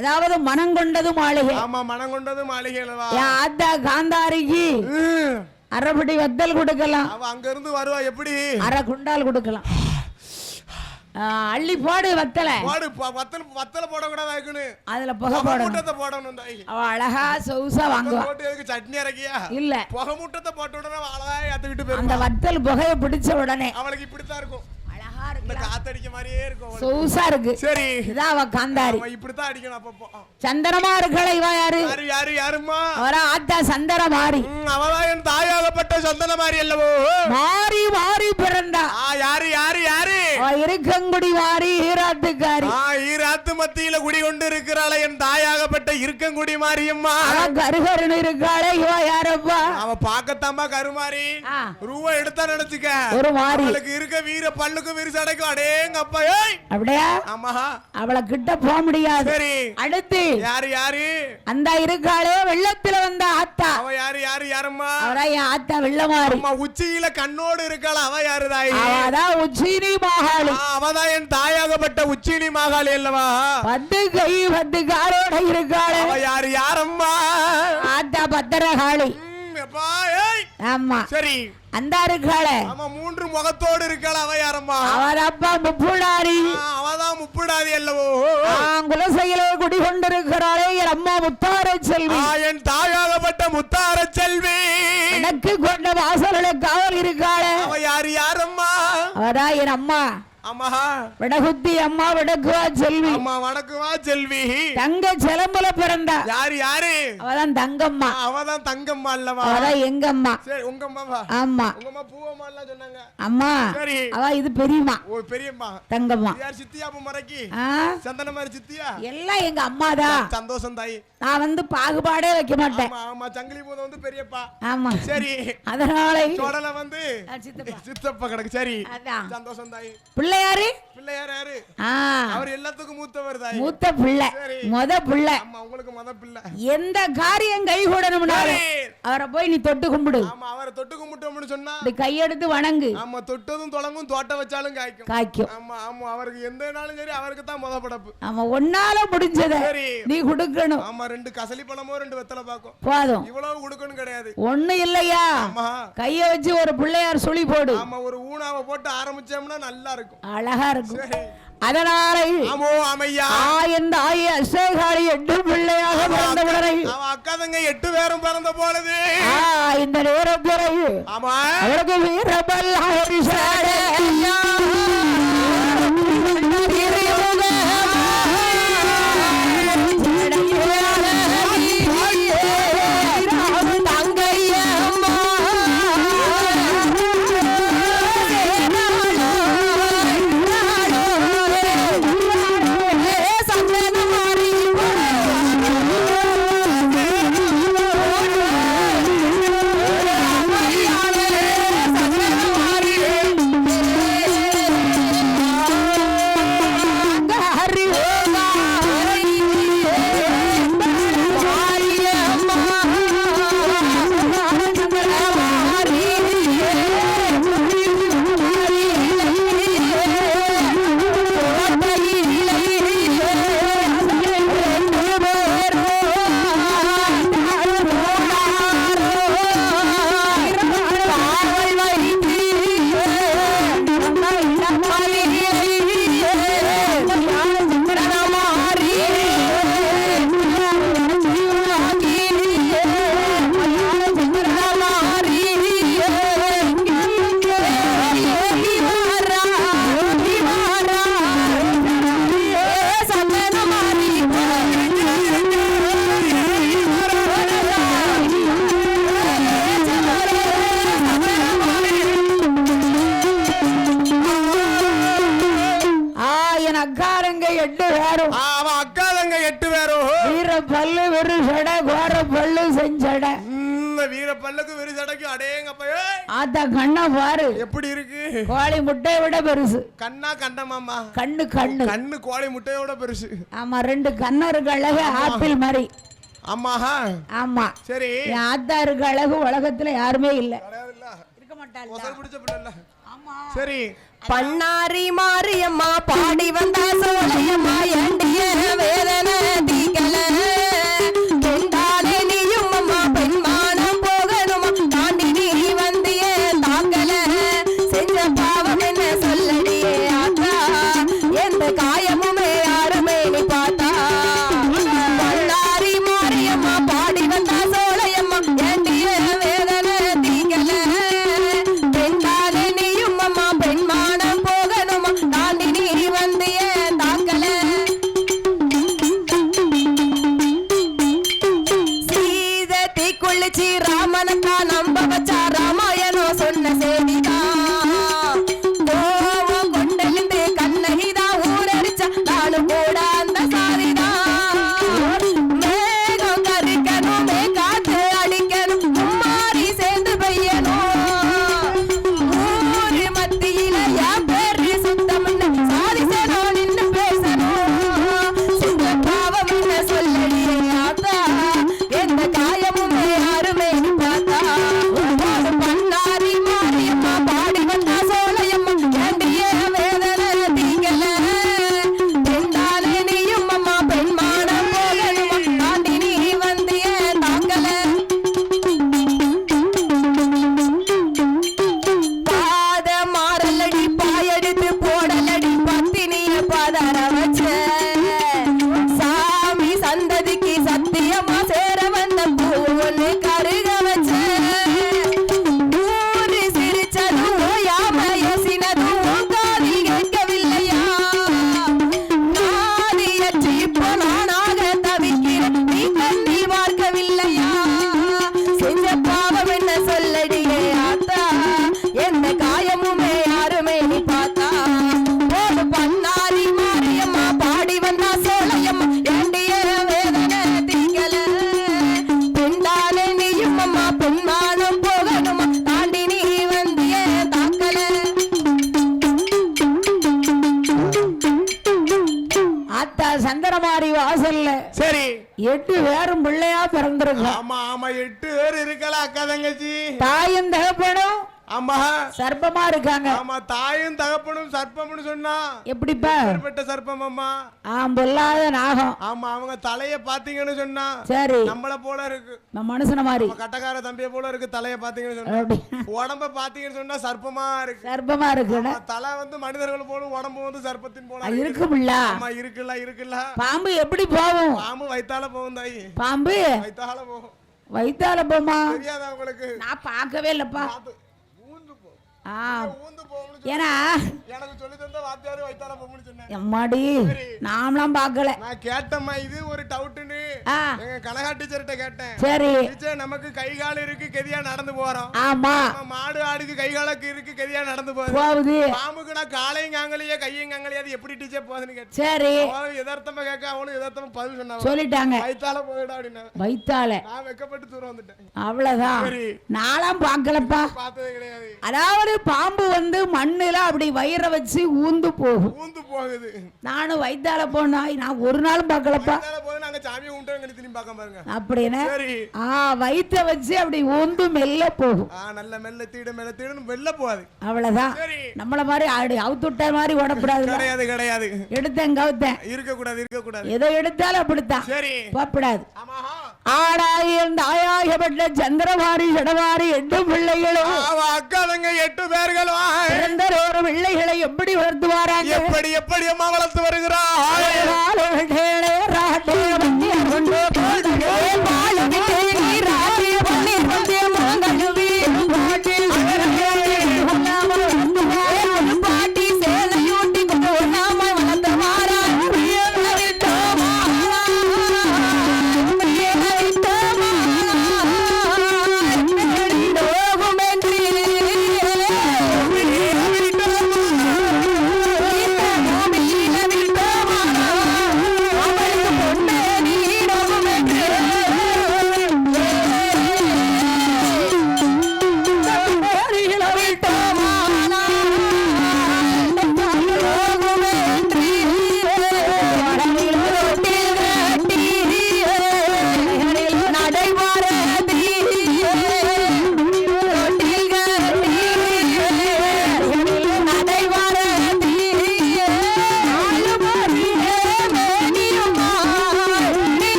அதாவது மனம் கொண்டது மாளிகை. ஆமா மனம் கொண்டது மாளிகைலவா. ஆத்தா காந்தாரிக்கு அரைப்படி வத்தல் கொடுக்கலாம். அவ அங்க இருந்து வருவா எப்படி? அரை குண்டால் கொடுக்கலாம். அள்ளி போடு வத்தல போடு. வத்தல போட கூடாது. அதுல புகை போடணும். அவ அழகா சொகுசா வாங்குவா. சட்னி அரைக்கியா இல்ல புகை மூட்டத்தை போட்ட உடனே அழகா ஏத்துக்கிட்டு போயிடும். அந்த வத்தல் புகையை பிடிச்ச உடனே அவளுக்கு இப்படித்தான் இருக்கும். அழகா இருக்கு. காத்தடிக்க மாதிரியே இருக்கும். சொகுசா இருக்கு. சரி இதான் அவ காந்தாரி. இப்படித்தான் அடிக்கணும். அப்பப்போ சந்தனமா இருக்கல. இவ யாரு? யாரு யாருமா? அவரா ஆத்தா சந்தனமாரி. அவதான் என் தாயாகப்பட்ட சந்தனமாரி அல்லவோ. மாறி மாறி பிறந்தா. யாரு யாரு யாரு? இருக்கங்குடி மாறி ஈராத்துக்காரி. ஈராத்து மத்தியில குடி கொண்டு இருக்கிறாளே என் தாயாகப்பட்ட இருக்கங்குடி மாரியம்மா. கருகருன்னு இருக்காளே இவ யாரப்பா? அவன் பாக்கத்தாம்பா கருமாறி ரூபா எடுத்தா நினைச்சுக்க ஒரு மாறி இருக்க வீர பல்லுக்கு விரிசடைக்கும் அடேங்க அப்பா அப்படியா ஆமா அவளை கிட்ட போக முடியாது சரி அடுத்து யாரு அந்த இருக்காளே வெள்ளத்துல வந்த ஆத்தா அவ யாரம்மா அவரா என் ஆத்தா வெள்ளமாரி உச்சியில கண்ணோடு இருக்காள அவ யாரு தாய் அவதான் உச்சினி மாகாளி அவதான் என் தாயாகப்பட்ட உச்சினி மாகாளி அல்லவா 10 கை 10 காலோட இருக்காளே அவ யாரம்மா ஆத்தா பத்திரகாளி ஆமா சரி அந்த இருக்காளே ஆமா 3 முகத்தோடு இருக்காள அவ யாரம்மா அவர் அப்பா முப்புடாரி அவதான் முப்புடாதி அல்லவோ குலசையிலே குடிகொண்டிருக்கிறாளே என் அம்மா முத்தார செல்வி என் தாயாகப்பட்ட முத்தார செல்வி எனக்கு கொண்ட வாசலுடைய காவல் இருக்காளே அவ யாரம்மா அவதான் என் அம்மா அம்மா விடகுத்தி அம்மா விடக்குவா செல்வி அம்மா வடக்குவா செல்வி தங்க செலம்புல பிறந்தா யாரு அவதான் தங்கம்மா அவதான் தங்கம்மா அல்லவா அவதான் எங்க அம்மா சரி உங்க அம்மாவா ஆமா உங்க அம்மா பூவம்மா எல்லாம் சொன்னாங்க அம்மா சரி அவ இது பெரியம்மா ஓ பெரியம்மா தங்கம்மா யார் சித்தியா மறைக்கி சந்தன மாதிரி சித்தியா எல்லாம் எங்க அம்மாதான் சந்தோஷம் தாய் நான் வந்து பாகுபாடே வைக்க மாட்டேன் ஆமா சங்கிலி பூத வந்து பெரியப்பா ஆமா சரி அதனால சோடல வந்து சித்தப்பா கிடக்கு சரி சந்தோஷம் தாய் பிள்ளையாரு யாரு அவர் எல்லாத்துக்கும் மூத்தவர் தாய் மூத்த பிள்ளை முத பிள்ளை ஆமா உங்களுக்கு முத பிள்ளை எந்த காரியம் கை கூடணும்னாலும் அவரை போய் நீ தொட்டு கும்பிடு ஆமா அவரை தொட்டு கும்பிட்டோம்னு சொன்னா கையெடுத்து வணங்கு ஆமா தொட்டதும் தொடங்கும் தோட்ட வச்சாலும் காய்க்கும் ஆமா ஆமா அவருக்கு எந்த நாளும் சரி அவருக்கு தான் முத படப்பு ஆமா ஒன்னால முடிஞ்சத நீ கொடுக்கணும் ஆமா 2 கசலி பழமோ 2 வெத்தலை பாக்கும் போதும் இவ்வளவு கொடுக்கணும் கிடையாது ஒண்ணு இல்லையா ஆமா கைய வச்சு ஒரு பிள்ளையார் சுழி போடு ஆமா ஒரு ஊனாவை போட்டு ஆரம்பிச்சோம்னா நல்லா இருக்கும் அழகா இருக்கும் அதனால என் தாய் அசேகாளி 8 பிள்ளையாக பிறந்தவரை அவன் அக்கா தங்க 8 பேரும் பிறந்த போலது இந்த நேரம் பிறகு அவருக்கு வீரபல்ல ஆத்தா கண்ணா பாரு எப்படி இருக்கு கோழி முட்டையை விட பெருசு கண்ணா கண்ணமாமா கண்ணு கண்ணு கண்ணு கோழி முட்டையோட பெருசு ஆமா 2 கண்ணு இருக்கு அழகு ஆப்பிள் மாதிரி ஆமாஹா ஆமா சரி ஆத்தா இருக்கு அழகு உலகத்துல யாருமே இல்ல இருக்க மாட்டாங்க சரி பண்ணாரி மாரியம்மா பாடி வந்தா சோலையம்மா ஏண்டிய வேதனை தீக்கல பெண்டாலே நீயும் அம்மா பெண்மானம் போகணுமா தாண்டி நீ வந்தியே தாக்கல செஞ்ச பாவம் என்ன சொல்லடியே ஆத்தா எந்த காயமுமே யாருமே நீ பார்த்தா பண்ணாரி மாரியம்மா பாடி வந்தா சோலையம்மா ஏண்டிய வேதனை தீக்கல பெண்டாலே நீயும் அம்மா பெண்மானம் போகணுமா தாண்டி நீ வந்தியே தாக்கல சீதத்தை குளிச்சு ராமனக்கா நம்ப வச்சா ராமாயணம் சொன்ன செய்திதான் கோவம் கொண்டெழுந்து கண்ணகிதான் ஊரடிச்சா நானும் கூட அந்த சாதிதான் மேகம் கரிக்கணும் காத்து அடிக்கணும் குமாரி 8 பேரும் பிள்ளையா பிறந்திருக்கு. ஆமா ஆமா 8 பேர் இருக்கல அக்கா தங்கச்சி. தாயும் தகப்பனும் ஆமா சர்ப்பமா இருக்காங்க. ஆமா தாயும் தகப்பனும் சர்ப்பம்னு சொன்னா எப்படிப்பா? ஏற்பட்ட சர்ப்பம் அம்மா. பொல்லாத நாகம். ஆமா அவங்க தலைய பாத்தீங்கன்னு சொன்னா சரி நம்மள போல இருக்கு. நம்ம மனுஷன மாதிரி கட்டக்கார தம்பிய போல இருக்கு. தலைய பாத்தீங்கன்னு சொன்னா உடம்ப பாத்தீங்கன்னு சொன்னா சர்ப்பமா இருக்கு. சர்ப்பமா இருக்கு. தலை வந்து மனிதர்கள் போல உடம்பு வந்து சர்ப்பத்தின் போல இருக்குல்ல. ஆமா இருக்குல்ல. பாம்பு எப்படி போகும்? பாம்பு வயித்தால போகும் தாயி. பாம்பு வயித்தால போகும். வயித்தால போமா? தெரியாதா உங்களுக்கு? நான் பார்க்கவே இல்லப்பா. ஏன்னா எனக்கு சொல்லி தந்த வாத்தியாரு வயித்தால போகும்னு சொன்னேன். எம்மாடி நாமலாம் பார்க்கல. நான் கேட்டம்மா இது ஒரு டவுட்னு எங்க கனகா டீச்சர்ட்ட கேட்டேன். சரி டீச்சர் நமக்கு கை கால் இருக்கு கெதியா நடந்து போறோம். ஆமா மாடு ஆடுக்கு கை காலுக்கு இருக்கு கெதியா நடந்து போகுது. பாம்புக்கு நான் காலையும் காங்கலையே கையும் காங்கலையே அது எப்படி டீச்சர் போகுதுன்னு கேட்டேன். சரி எதார்த்தமா கேட்க அவனும் எதார்த்தமா பதில் சொன்னாங்க. சொல்லிட்டாங்க வயித்தால போயிடா அப்படின்னா. வயித்தால நான் வெக்கப்பட்டு தூரம் வந்துட்டேன். அவ்வளவுதான். நான்லாம் பார்க்கலப்பா. பார்த்ததே கிடையாது. அதாவது பாம்பு வந்து மண்ணுல அப்படி வயிற வச்சு ஊந்து போகுது. நானும் வயித்தால போனா நான் ஒரு நாளும் பார்க்கலப்பா. அப்படின்னு வயிற்ற வச்சு அப்படி ஊந்து மெல்ல போகும். நல்ல மெல்ல தீடு மெல்ல தீடு மெல்ல போகாது. அவ்வளவுதான். நம்மள மாதிரி ஆடு அவுத்துட்ட மாதிரி ஓடக்கூடாது. கிடையாது கிடையாது. எடுத்தேன் கவுத்தேன் இருக்கக்கூடாது. எதை எடுத்தாலும் அப்படித்தான் போகக்கூடாது. ஆடாயிரம் தாயாகப்பட்ட சந்திரவாரி ஜடவாரி 8 பிள்ளைகளும் அக்காதங்க 8 பேர்களும் ஒரு பிள்ளைகளை எப்படி வளர்த்து வராங்க? எப்படி அம்மா வளர்த்து வருகிறார்?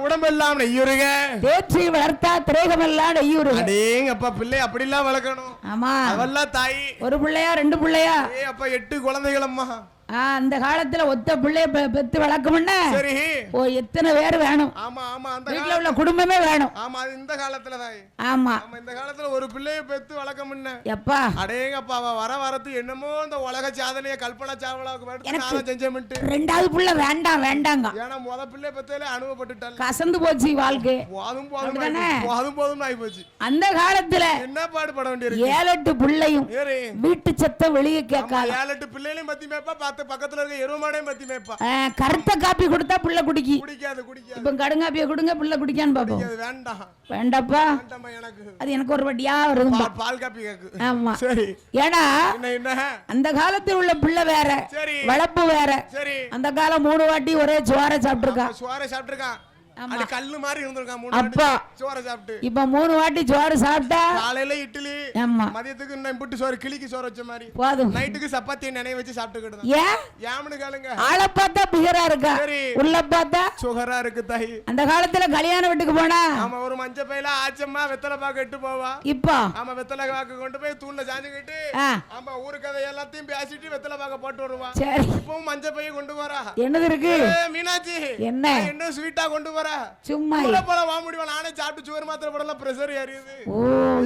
உடம்பெல்லாம் நெய்யுருக. தேற்றி வளர்த்தா திரேகமெல்லாம் நெய்யுருக. அடேங்கப்பா பிள்ளை அப்படிலாம் வளர்க்கணும். ஆமா அவெல்லாம் தாய். ஒரு பிள்ளையா 2 பிள்ளையா? அப்ப 8 குழந்தைகள் அம்மா. அந்த காலத்துல ஒத்த பிள்ளைய பெத்து வளர்க்கணும்னா சரி ஓ எத்தனை பேர் வேணும்? ஆமா ஆமா அந்த வீட்ல உள்ள குடும்பமே வேணும். ஆமா இந்த காலத்துல தாய். ஆமா இந்த காலத்துல ஒரு பிள்ளைய பெத்து வளர்க்கணும்னா எப்பா அடேங்கப்பா அவ வரத்து என்னமோ இந்த உலக சாதனைய கல்பனா சாவ்லாவுக்கு எடுத்து நான் செஞ்சேன்ட்டு. 2வது பிள்ளை வேண்டாங்க. ஏன்னா முத பிள்ளை பெத்தேல அனுபவப்பட்டுட்டால கசந்து போச்சு வாழ்க்கை. போதும் ஆயி போச்சு. அந்த காலத்துல என்ன பாடுபட வேண்டியிருக்கு. 7-8 பிள்ளையும் வீட்டு சத்தம் வெளியே கேட்காது. 7-8 பிள்ளைகளையும் பத்தி மேப்பா பக்கத்துல இருக்க எருமாடையும் பத்தி மேப்பா. கருத்த காப்பி கொடுத்தா புள்ள குடிக்காது. இப்ப கடுங்காப்பிய கொடுங்க புள்ள குடிக்கான்னு பாப்போம். வேண்டாப்பா எனக்கு அது எனக்கு ஒரு வட்டியா வருது. பால் காப்பி கேக்கு. ஆமா சரி. ஏன்னா அந்த காலத்துல உள்ள பிள்ளை வேற வளர்ப்பு வேற. அந்த காலம் 3 வாட்டி ஒரே சோற சாப்பிட்டுருக்கான். அது கல்லு மாதிரி இருந்திருக்கான் 3 அப்பா வாட்டி சோறு சாப்பிட்டு இப்ப 3 வாட்டி சோறு சாப்பிட்டா காலையில இட்லி ஆமா மதியத்துக்கு இன்னும் புட்டு சோறு கிளிக்கு சோறு வச்ச மாதிரி போதும் நைட்டுக்கு சப்பாத்தி நினைய வச்சு சாப்பிட்டுக்கிட்டு ஏன் ஏமனு கேளுங்க ஆளை பார்த்தா பிகரா இருக்கா சரி உள்ள பார்த்தா சுகரா இருக்கு தாய் அந்த காலத்துல கல்யாண வீட்டுக்கு போனா ஆமா ஒரு மஞ்ச பையில ஆச்சம்மா வெத்தலை பாக்கு எட்டு போவா இப்போ ஆமா வெத்தலை பாக்கு கொண்டு போய் தூண்ல சாஞ்சுக்கிட்டு ஆ, ஆமா ஊரு கதை எல்லாத்தையும் பேசிட்டு வெத்தலை பாக்க போட்டு வருவா சரி இப்பவும் மஞ்ச பைய கொண்டு வரா என்னது இருக்கு மீனாட்சி என்ன என்ன ஸ்வீட்டா கொண்டு வரா சும்மா போல வா முடிவா நானே சாப்பிட்டு சுகர் மாத்திரை போடல பிரஷர் ஏறியுது ஓ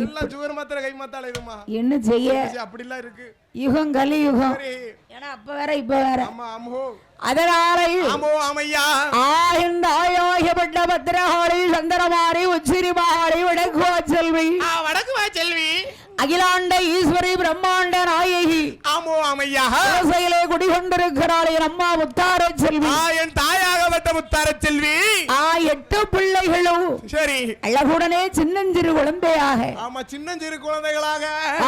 எல்லாம் சுகர் மாத்திரை கை மாத்தால இதுமா என்ன செய்ய அப்படிலாம் இருக்கு யுகம் கலி யுகம் சரி ஏன்னா அப்ப வேற இப்ப வேற ஆமா ஆமோ அதனால ஆமோ ஆமையா ஆயிந்த ஆயோகப்பட்ட பத்திரகாளி சந்திரமாரி உச்சிரிமாளி வடக்கு செல்வி வடக்கு வா செல்வி அகிலாண்ட ஈஸ்வரி பிரம்மாண்ட நாயகி ஆமோ ஆமையா ஆசையிலே குடிகொண்டிருக்கிறாள் என் அம்மா முத்தார செல்வி என் தாயாகப்பட்ட முத்தார செல்வி 8 பிள்ளைகளும் சரி அழகுடனே சின்னஞ்சிறு குழந்தையாக ஆமா சின்னஞ்சிறு குழந்தைகளாக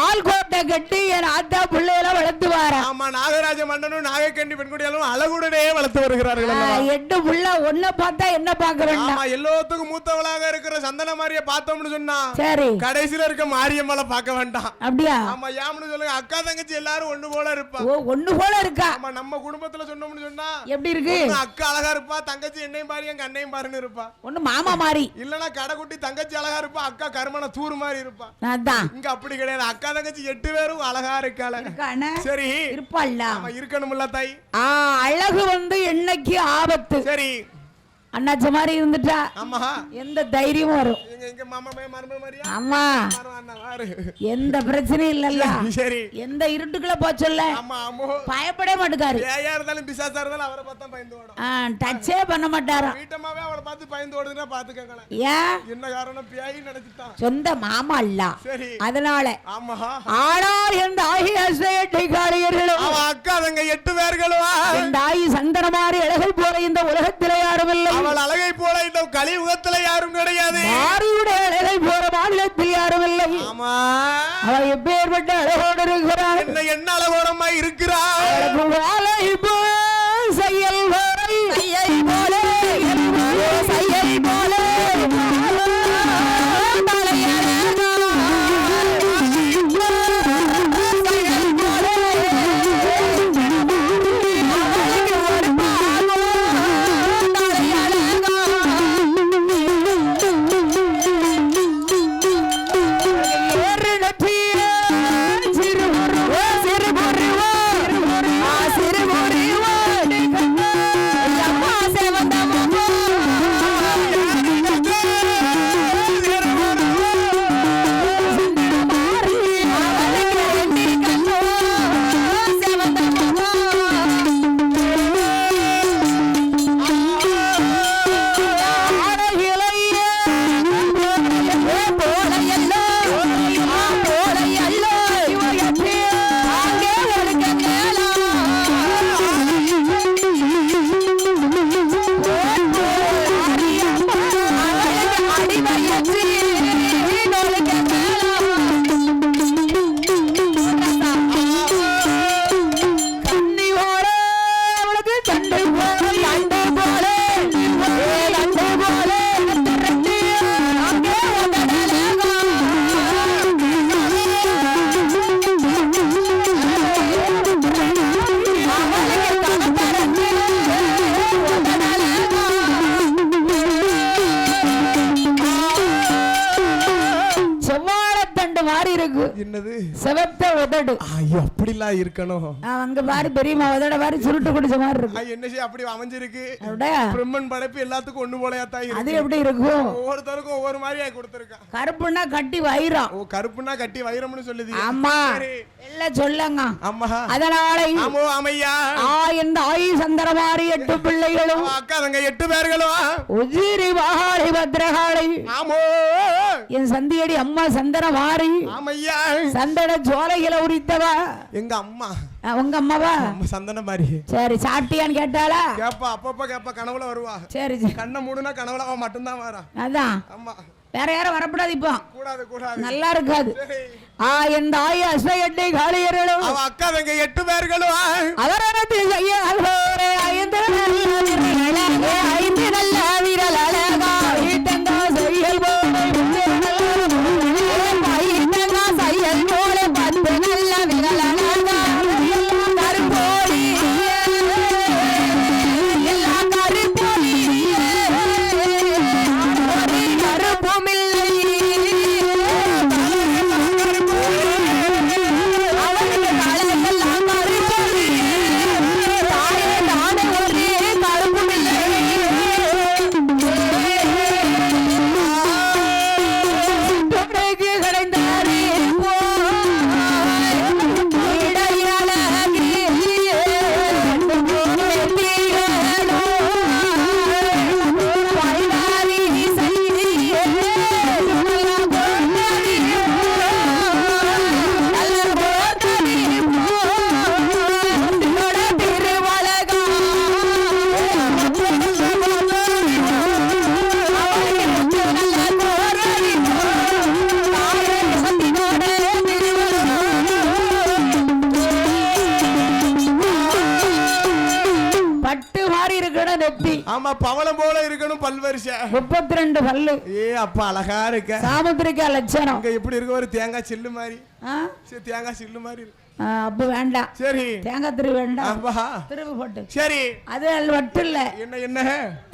ஆள்கோட்டை கட்டி என் ஆத்தா பிள்ளைகளை வளர்த்து வாரா ஆமா நாகராஜ மன்னனும் நாகக்கண்ணி பெண்குடியாலும் அழகுடனே வளர்த்து வருகிறார்கள் 8 புள்ள ஒன்ன பார்த்தா என்ன பார்க்க வேண்டாம் ஆமா எல்லாத்துக்கும் மூத்தவளாக இருக்கிற சந்தன மாரிய பார்த்தோம்னு சொன்னா சரி கடைசியில இருக்க மாரியம்மளை பார்க்க வேண்டாம் அப்படியா ஆமா யாம்னு சொல்லுங்க அக்கா தங்கச்சி எல்லாரும் ஒண்ணு போல இருப்பா ஓ ஒண்ணு போல இருக்கா ஆமா நம்ம குடும்பத்துல சொன்னோம்னு சொன்னா எப்படி இருக்கு அக்கா அழகா இருப்பா தங்கச்சி என்னையும் பாரு என் கண்ணையும் பாருன்னு இருப்பா ஒண்ணு மாமா மாதிரி இல்லனா கடைக்குட்டி தங்கச்சி அழகா இருப்பா அக்கா கருமண தூர் மாதிரி இருப்பா அதான் இங்க அப்படி கிடையாது அக்கா தங்கச்சி 8 பேரும் அழகா இருக்காள இருக்கானே சரி இருப்பாள்ல ஆமா இருக்கணும்ல தாய் அழகு வந்து என்னைக்கு ஆபத்து சரி அண்ணாச்ச மாதிரி இருந்துட்டா ஆமா எந்த தைரியமும் வரும் எங்க மாமா மரும மாதிரியா ஆமா அண்ணா வாரு எந்த பிரச்சனையும் இல்லல்ல சரி எந்த இருட்டுக்குள்ள போச்சல்ல ஆமா ஆமா பயப்படவே மாட்டுக்காரு ஏயா இருந்தாலும் பிசாசா இருந்தாலும் அவரை பார்த்தா பயந்து ஓடும் டச்சே பண்ண மாட்டாராம் வீட்டமாவே அவரை பார்த்து பயந்து ஓடுதுன்னா பாத்துக்கங்களேன் ஏன் என்ன காரணம் பியாயி நினைச்சிட்டான் சொந்த மாமா இல்ல சரி அதனால ஆமா ஆனால் எந்த ஆகி அசையட்டை காளியர்களும் அவ அக்கா தங்க 8 பேர்களும் எந்த ஆயி சந்தன மாதிரி அழகை போல இந்த உலகத்திலே யாரும் இல்லை அவள் அழகை போல இந்த கலியுகத்துல யாரும் கிடையாது மாரியுடைய அழகை போல மாநிலத்தில் யாரும் இல்லை ஆமா அவள் எப்பேற்பட்ட அழகோடு இருக்கிறாள் என்ன அழகோடமா இருக்கிறாள் செயல் போல செயல் போல என்னது செவத்த உதடு ஐயோ அப்படிலாம் இருக்கணும் அங்க பாரு பெரியம்மா உதட பாரு சுருட்டு குடிச்ச மாதிரி இருக்கு என்ன செய்ய அப்படி அமைஞ்சிருக்கு அப்படியே பிரம்மன் படைப்பு எல்லாத்துக்கும் ஒண்ணு போலயா தான் இருக்கு அது எப்படி இருக்கும் ஒவ்வொருத்தருக்கும் ஒவ்வொரு மாதிரியா கொடுத்திருக்கான் கருப்புன்னா கட்டி வைரம் ஓ கருப்புன்னா கட்டி வைரம்னு சொல்லுது ஆமா எல்லாம் சொல்லுங்க ஆமா அதனால ஆமோ ஆமையா இந்த ஆயி சந்தரமாரி 8 பிள்ளைகளும் அக்கா தங்க 8 பேர்களும் உஜிரி மகாளி பத்ரகாளி ஆமோ என் சந்தியடி அம்மா சந்தனமாரி ஆமையா சந்தன ஜோலைகளை உரித்தவா எங்க அம்மா உங்க அம்மாவா சந்தன மாதிரி சரி சாட்டியான்னு கேட்டாளா கேப்பா அப்பப்ப கேப்பா கனவுல வருவா சரி கண்ணை மூடுனா கனவுல அவன் மட்டும்தான் வரா அதான் ஆமா வேற யாரும் வரக்கூடாது இப்போ கூடாது கூடாது நல்லா இருக்காது எந்த ஆயி அசையட்டை காளியர்களும் அவ அக்கா தங்க 8 பேர்களும் அவரது செய்ய ஐந்து நல்ல விரல் அழகா பவளம் போல இருக்கணும் பல்வரிசை 32 பல்லு ஏ அப்பா அழகா இருக்க சாமுத்திரிக்கா லட்சணம் இங்க எப்படி இருக்க ஒரு தேங்காய் சில்லு மாதிரி தேங்காய் சில்லு மாதிரி இருக்கு அப்ப வேண்டாம் சரி தேங்காய் திருவி வேண்டாம் திருவி போட்டு சரி அது மட்டும் இல்ல என்ன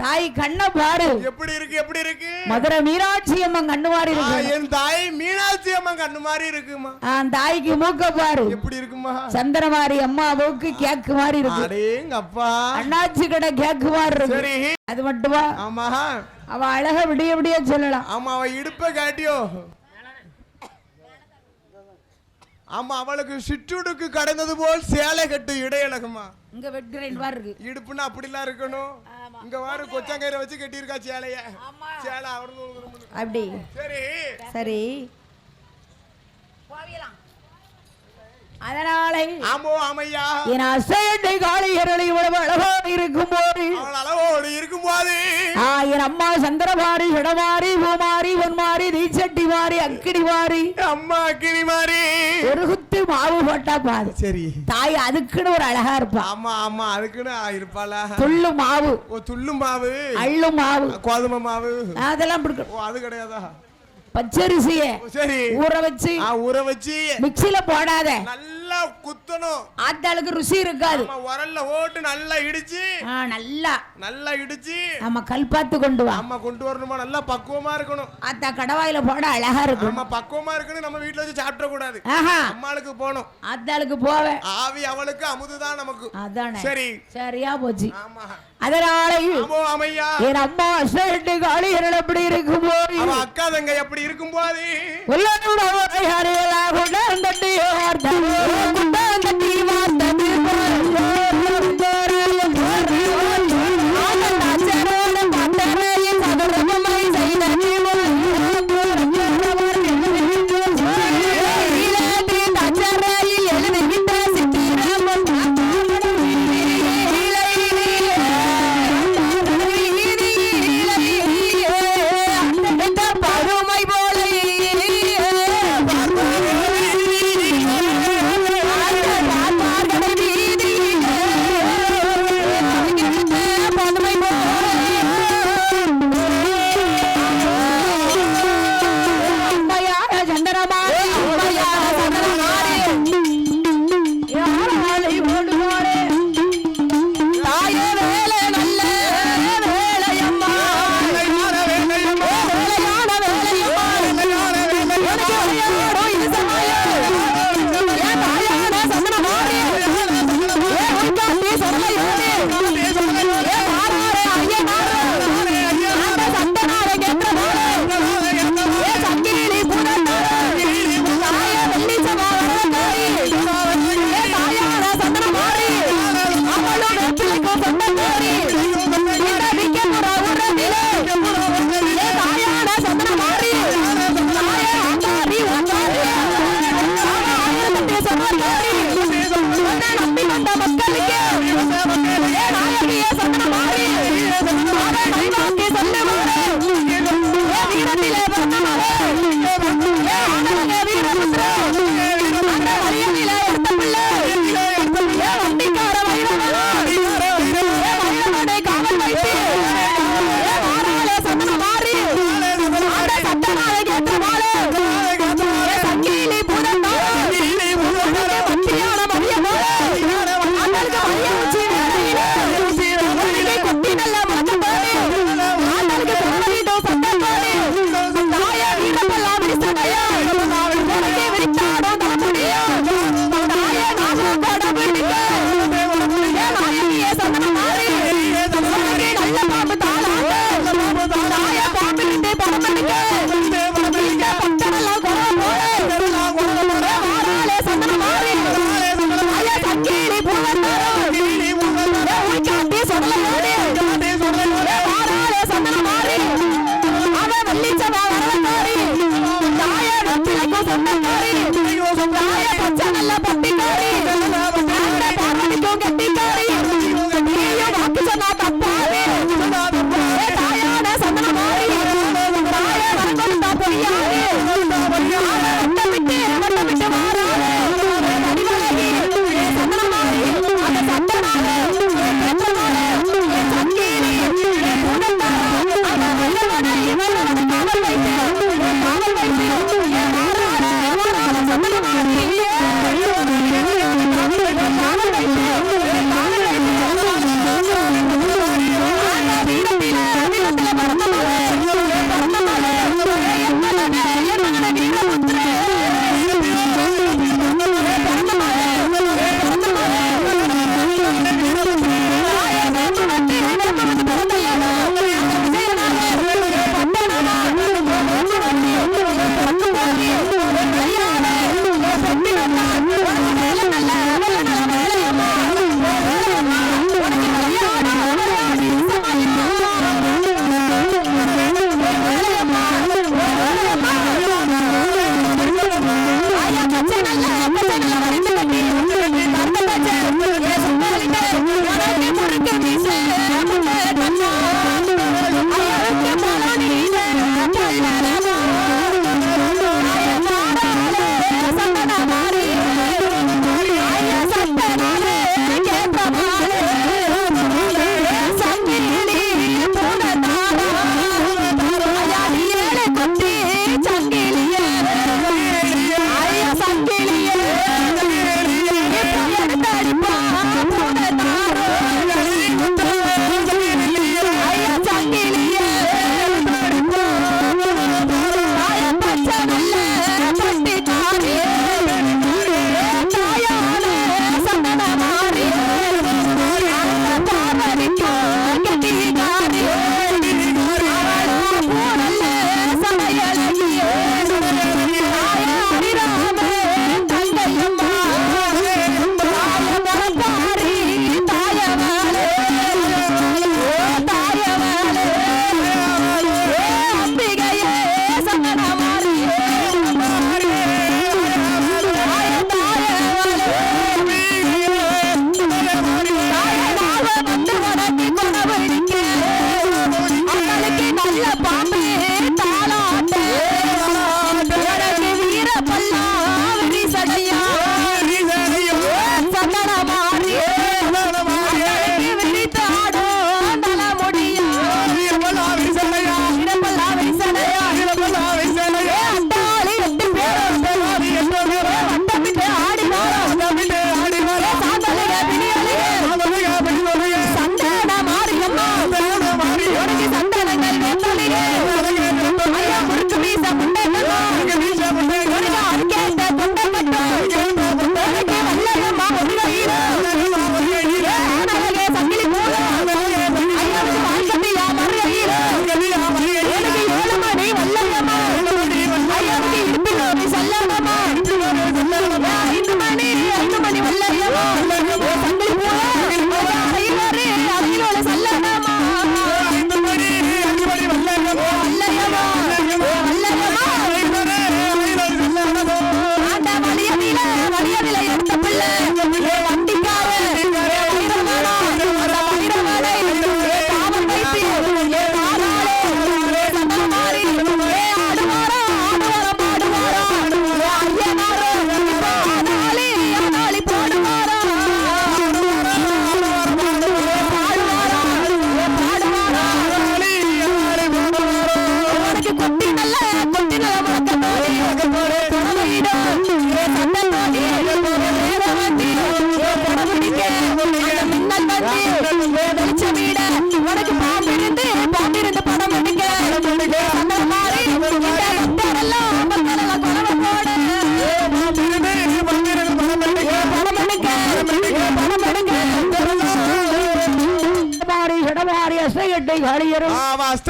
தாய் கண்ண பாரு எப்படி இருக்கு மதுரை மீனாட்சி அம்மன் கண்ணு மாதிரி இருக்கு என் தாய் மீனாட்சி அம்மன் கண்ணு மாதிரி இருக்குமா தாய்க்கு மூக்க பாரு எப்படி இருக்குமா சந்திரமாரி அம்மா மூக்கு கேக்கு மாதிரி இருக்கு அடேங்க அப்பா அண்ணாச்சி கடை கேக்கு மாதிரி இருக்கு சரி அது மட்டுமா ஆமா அவ அழக விடிய விடிய சொல்லலாம் ஆமா அவ இடுப்ப காட்டியோ ஆமா அவளுக்கு சிற்றுடுக்கு கடந்தது போல் சேலை கட்டு இடையழகுமா இங்க வெட்கிரைன் பாரு இருக்கு இடுப்புன்னா அப்படிலாம் இருக்கணும் இங்க வாரு கொச்சங்கயிற வச்சு கட்டி இருக்கா சேலைய சேலை அவரு அப்படி சரி சரி அதனாலே ஆமோ ஆமையா என் அசையட்டை காளியர்களை இவ்வளவு அழகாக இருக்கும் போது அளவோடு இருக்கும் போது என் அம்மா சந்திரமாரி இடமாரி பூமாரி பொன்மாரி தீச்சட்டி மாறி அக்கிடி மாறி அம்மா அக்கிடி மாறி ஒரு குத்து மாவு போட்டா பாது சரி தாய் அதுக்குன்னு ஒரு அழகா இருப்பா ஆமா ஆமா அதுக்குன்னு இருப்பாளா துள்ளு மாவு துள்ளு மாவு அள்ளு மாவு கோதுமை மாவு அதெல்லாம் பிடிக்கும் அது கிடையாதா பச்சரிசிய சரி ஊற வச்சு மிக்சில போடாத நல்லா குத்தணும் ஆத்தாளுக்கு ருசி இருக்காது உரல்ல ஓட்டு நல்லா இடிச்சு நல்லா இடிச்சு நம்ம கல் பார்த்து கொண்டு வா அம்மா கொண்டு வரணுமா நல்லா பக்குவமா இருக்கணும் ஆத்தா கடவாயில போட அழகா இருக்கும் நம்ம பக்குவமா இருக்கணும் நம்ம வீட்டுல வச்சு சாப்பிட கூடாது அம்மாளுக்கு போகணும் ஆத்தாளுக்கு போவே ஆவி அவளுக்கு அமுதுதான் நமக்கு அதானே சரி சரியா போச்சு ஆமா அதனால என் அம்மா அசைட்டு காளியர்கள் எப்படி இருக்கும் போது அக்கா தங்க எப்படி இருக்கும் போது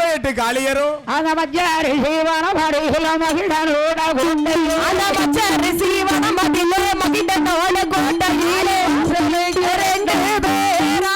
மொத்தம் 8 காளியரும் அந்த மச்சாரி சீவன பரிகில மகிழனோட குண்டையே அந்த மச்சரி சீவன மகிழ மகிழனோட கோட்டையிலே ரெண்டு பேரா